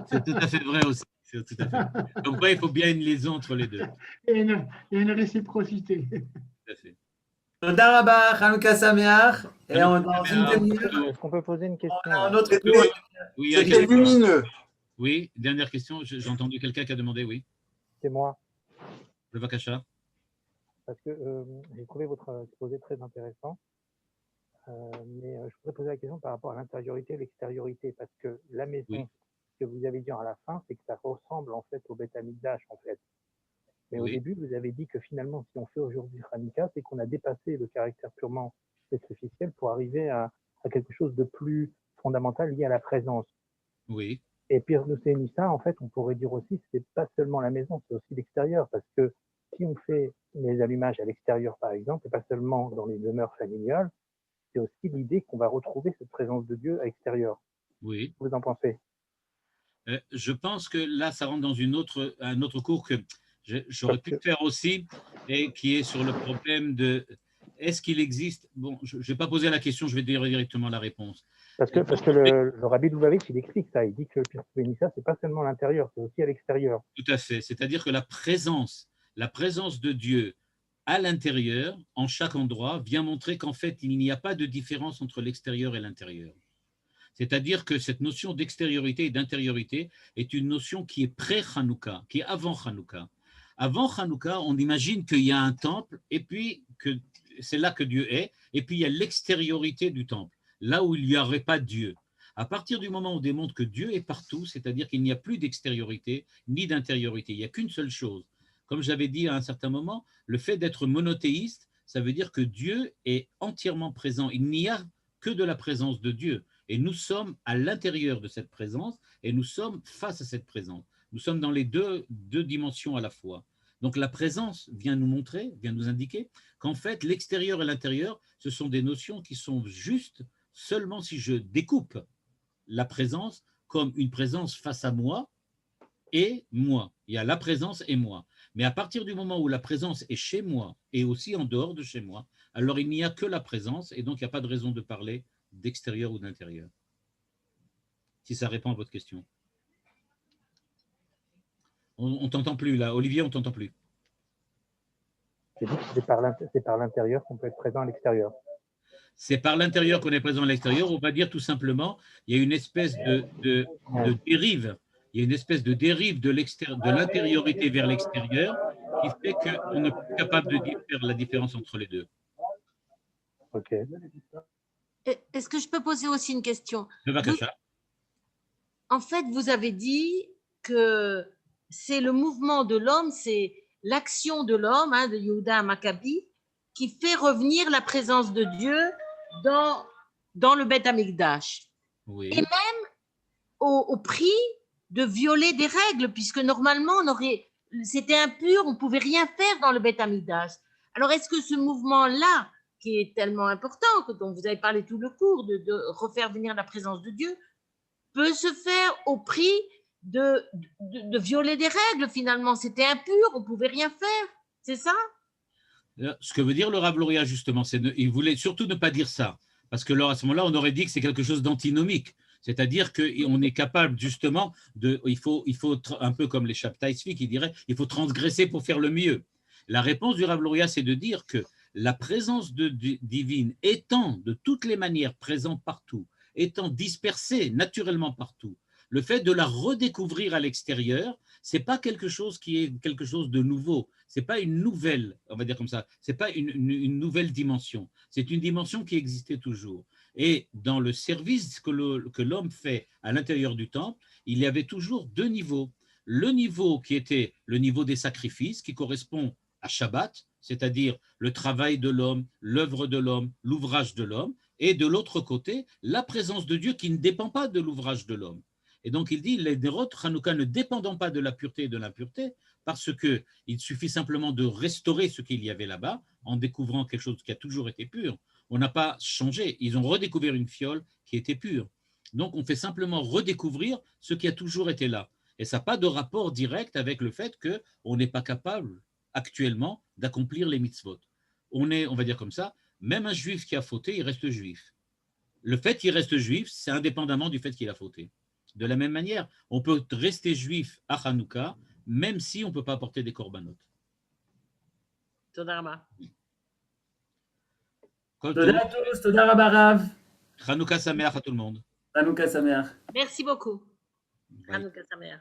C'est tout à fait vrai aussi. C'est tout à fait. Donc, il faut bien une liaison entre les deux. Et une réciprocité. Tout à fait. Toda Rabba, Hanouka Sameach. Et dans une demi-heure, Est-ce qu'on peut poser une question? on a un autre C'est tour. Oui, il y a c'est quelqu'un- lumineux. oui, dernière question. J'ai entendu quelqu'un qui a demandé, oui. C'est moi. Le Vakasha. Parce que j'ai trouvé votre exposé très intéressant. Mais je voudrais poser la question par rapport à l'intériorité et l'extériorité. Parce que la maison, Oui. ce que vous avez dit à la fin, c'est que ça ressemble en fait au Beth Amikdash, en fait. Mais au Oui. début, vous avez dit que finalement, si on fait aujourd'hui Hanouka, c'est qu'on a dépassé le caractère purement sacrificiel pour arriver à quelque chose de plus fondamental lié à la présence. Oui. Et Pierre Nissa, en fait, on pourrait dire aussi que c'est pas seulement la maison, c'est aussi l'extérieur. Parce que si on fait les allumages à l'extérieur, par exemple, et pas seulement dans les demeures familiales, c'est aussi l'idée qu'on va retrouver cette présence de Dieu à l'extérieur. Oui. Vous en pensez? Je pense que là, ça rentre dans un autre cours que j'aurais pu faire aussi, et qui est sur le problème de est-ce qu'il existe. Bon, je ne vais pas poser la question, je vais dire directement la réponse. Parce que le Rabbi Lubavitch, il explique ça. Il dit que le Pierre Nissa, c'est pas seulement à l'intérieur, c'est aussi à l'extérieur. Tout à fait. C'est-à-dire que la présence de Dieu à l'intérieur, en chaque endroit, vient montrer qu'en fait, il n'y a pas de différence entre l'extérieur et l'intérieur. C'est-à-dire que cette notion d'extériorité et d'intériorité est une notion qui est pré-Hanouka, qui est avant Hanouka. Avant Hanouka, on imagine qu'il y a un temple et puis que c'est là que Dieu est, et puis il y a l'extériorité du temple, là où il n'y aurait pas Dieu. À partir du moment où on démontre que Dieu est partout, c'est-à-dire qu'il n'y a plus d'extériorité ni d'intériorité, il n'y a qu'une seule chose. Comme j'avais dit à un certain moment, le fait d'être monothéiste, ça veut dire que Dieu est entièrement présent. Il n'y a que de la présence de Dieu. Et nous sommes à l'intérieur de cette présence et nous sommes face à cette présence. Nous sommes dans les deux dimensions à la fois. Donc la présence vient nous montrer, vient nous indiquer qu'en fait, l'extérieur et l'intérieur, ce sont des notions qui sont justes seulement si je découpe la présence comme une présence face à moi et moi. Il y a la présence et moi. Mais à partir du moment où la présence est chez moi et aussi en dehors de chez moi, alors il n'y a que la présence et donc il n'y a pas de raison de parler d'extérieur ou d'intérieur. Si ça répond à votre question. On t'entend plus là. Olivier, on t'entend plus. J'ai dit que c'est par l'intérieur qu'on peut être présent à l'extérieur. C'est par l'intérieur qu'on est présent à l'extérieur. On va dire tout simplement, il y a une espèce de dérive. Il y a une espèce de dérive de l'intériorité vers l'extérieur qui fait qu'on n'est plus capable de faire la différence entre les deux. Ok. Est-ce que je peux poser aussi une question? En fait, vous avez dit que c'est le mouvement de l'homme, c'est l'action de l'homme, de Yehuda Maccabi, qui fait revenir la présence de Dieu dans le Beth Amikdash. Oui. Et même au prix de violer des règles, puisque normalement, c'était impur, on ne pouvait rien faire dans le Beth Amidash. Alors, est-ce que ce mouvement-là, qui est tellement important, dont vous avez parlé tout le cours, de refaire venir la présence de Dieu, peut se faire au prix de violer des règles, finalement? C'était impur, on ne pouvait rien faire, c'est ça? Ce que veut dire le Rav Luria, justement, il voulait surtout ne pas dire ça, parce que à ce moment-là, on aurait dit que c'est quelque chose d'antinomique. C'est-à-dire qu'on est capable, justement, il faut un peu comme les Shabtai Tzvi qui diraient, il faut transgresser pour faire le mieux. La réponse du Rav Luria, c'est de dire que la présence divine étant de toutes les manières présente partout, étant dispersée naturellement partout, le fait de la redécouvrir à l'extérieur, c'est pas quelque chose qui est quelque chose de nouveau. C'est pas une nouvelle, on va dire comme ça. C'est pas une nouvelle dimension. C'est une dimension qui existait toujours. Et dans le service que l'homme fait à l'intérieur du temple, il y avait toujours deux niveaux. Le niveau qui était le niveau des sacrifices, qui correspond à Shabbat, c'est-à-dire le travail de l'homme, l'œuvre de l'homme, l'ouvrage de l'homme, et de l'autre côté, la présence de Dieu qui ne dépend pas de l'ouvrage de l'homme. Et donc il dit, les Nerot Hanouka ne dépendant pas de la pureté et de l'impureté, parce qu'il suffit simplement de restaurer ce qu'il y avait là-bas, en découvrant quelque chose qui a toujours été pur. On n'a pas changé, ils ont redécouvert une fiole qui était pure. Donc on fait simplement redécouvrir ce qui a toujours été là. Et ça n'a pas de rapport direct avec le fait qu'on n'est pas capable actuellement d'accomplir les mitzvot. On va dire comme ça, même un juif qui a fauté, il reste juif. Le fait qu'il reste juif, c'est indépendamment du fait qu'il a fauté. De la même manière, on peut rester juif à Hanouka, même si on ne peut pas apporter des korbanot. Toda rabba. Toda à tous, toda rabba Rav. Hanouka Sameach à tout le monde. Hanouka Sameach. Merci beaucoup. Bye. Hanouka Sameach.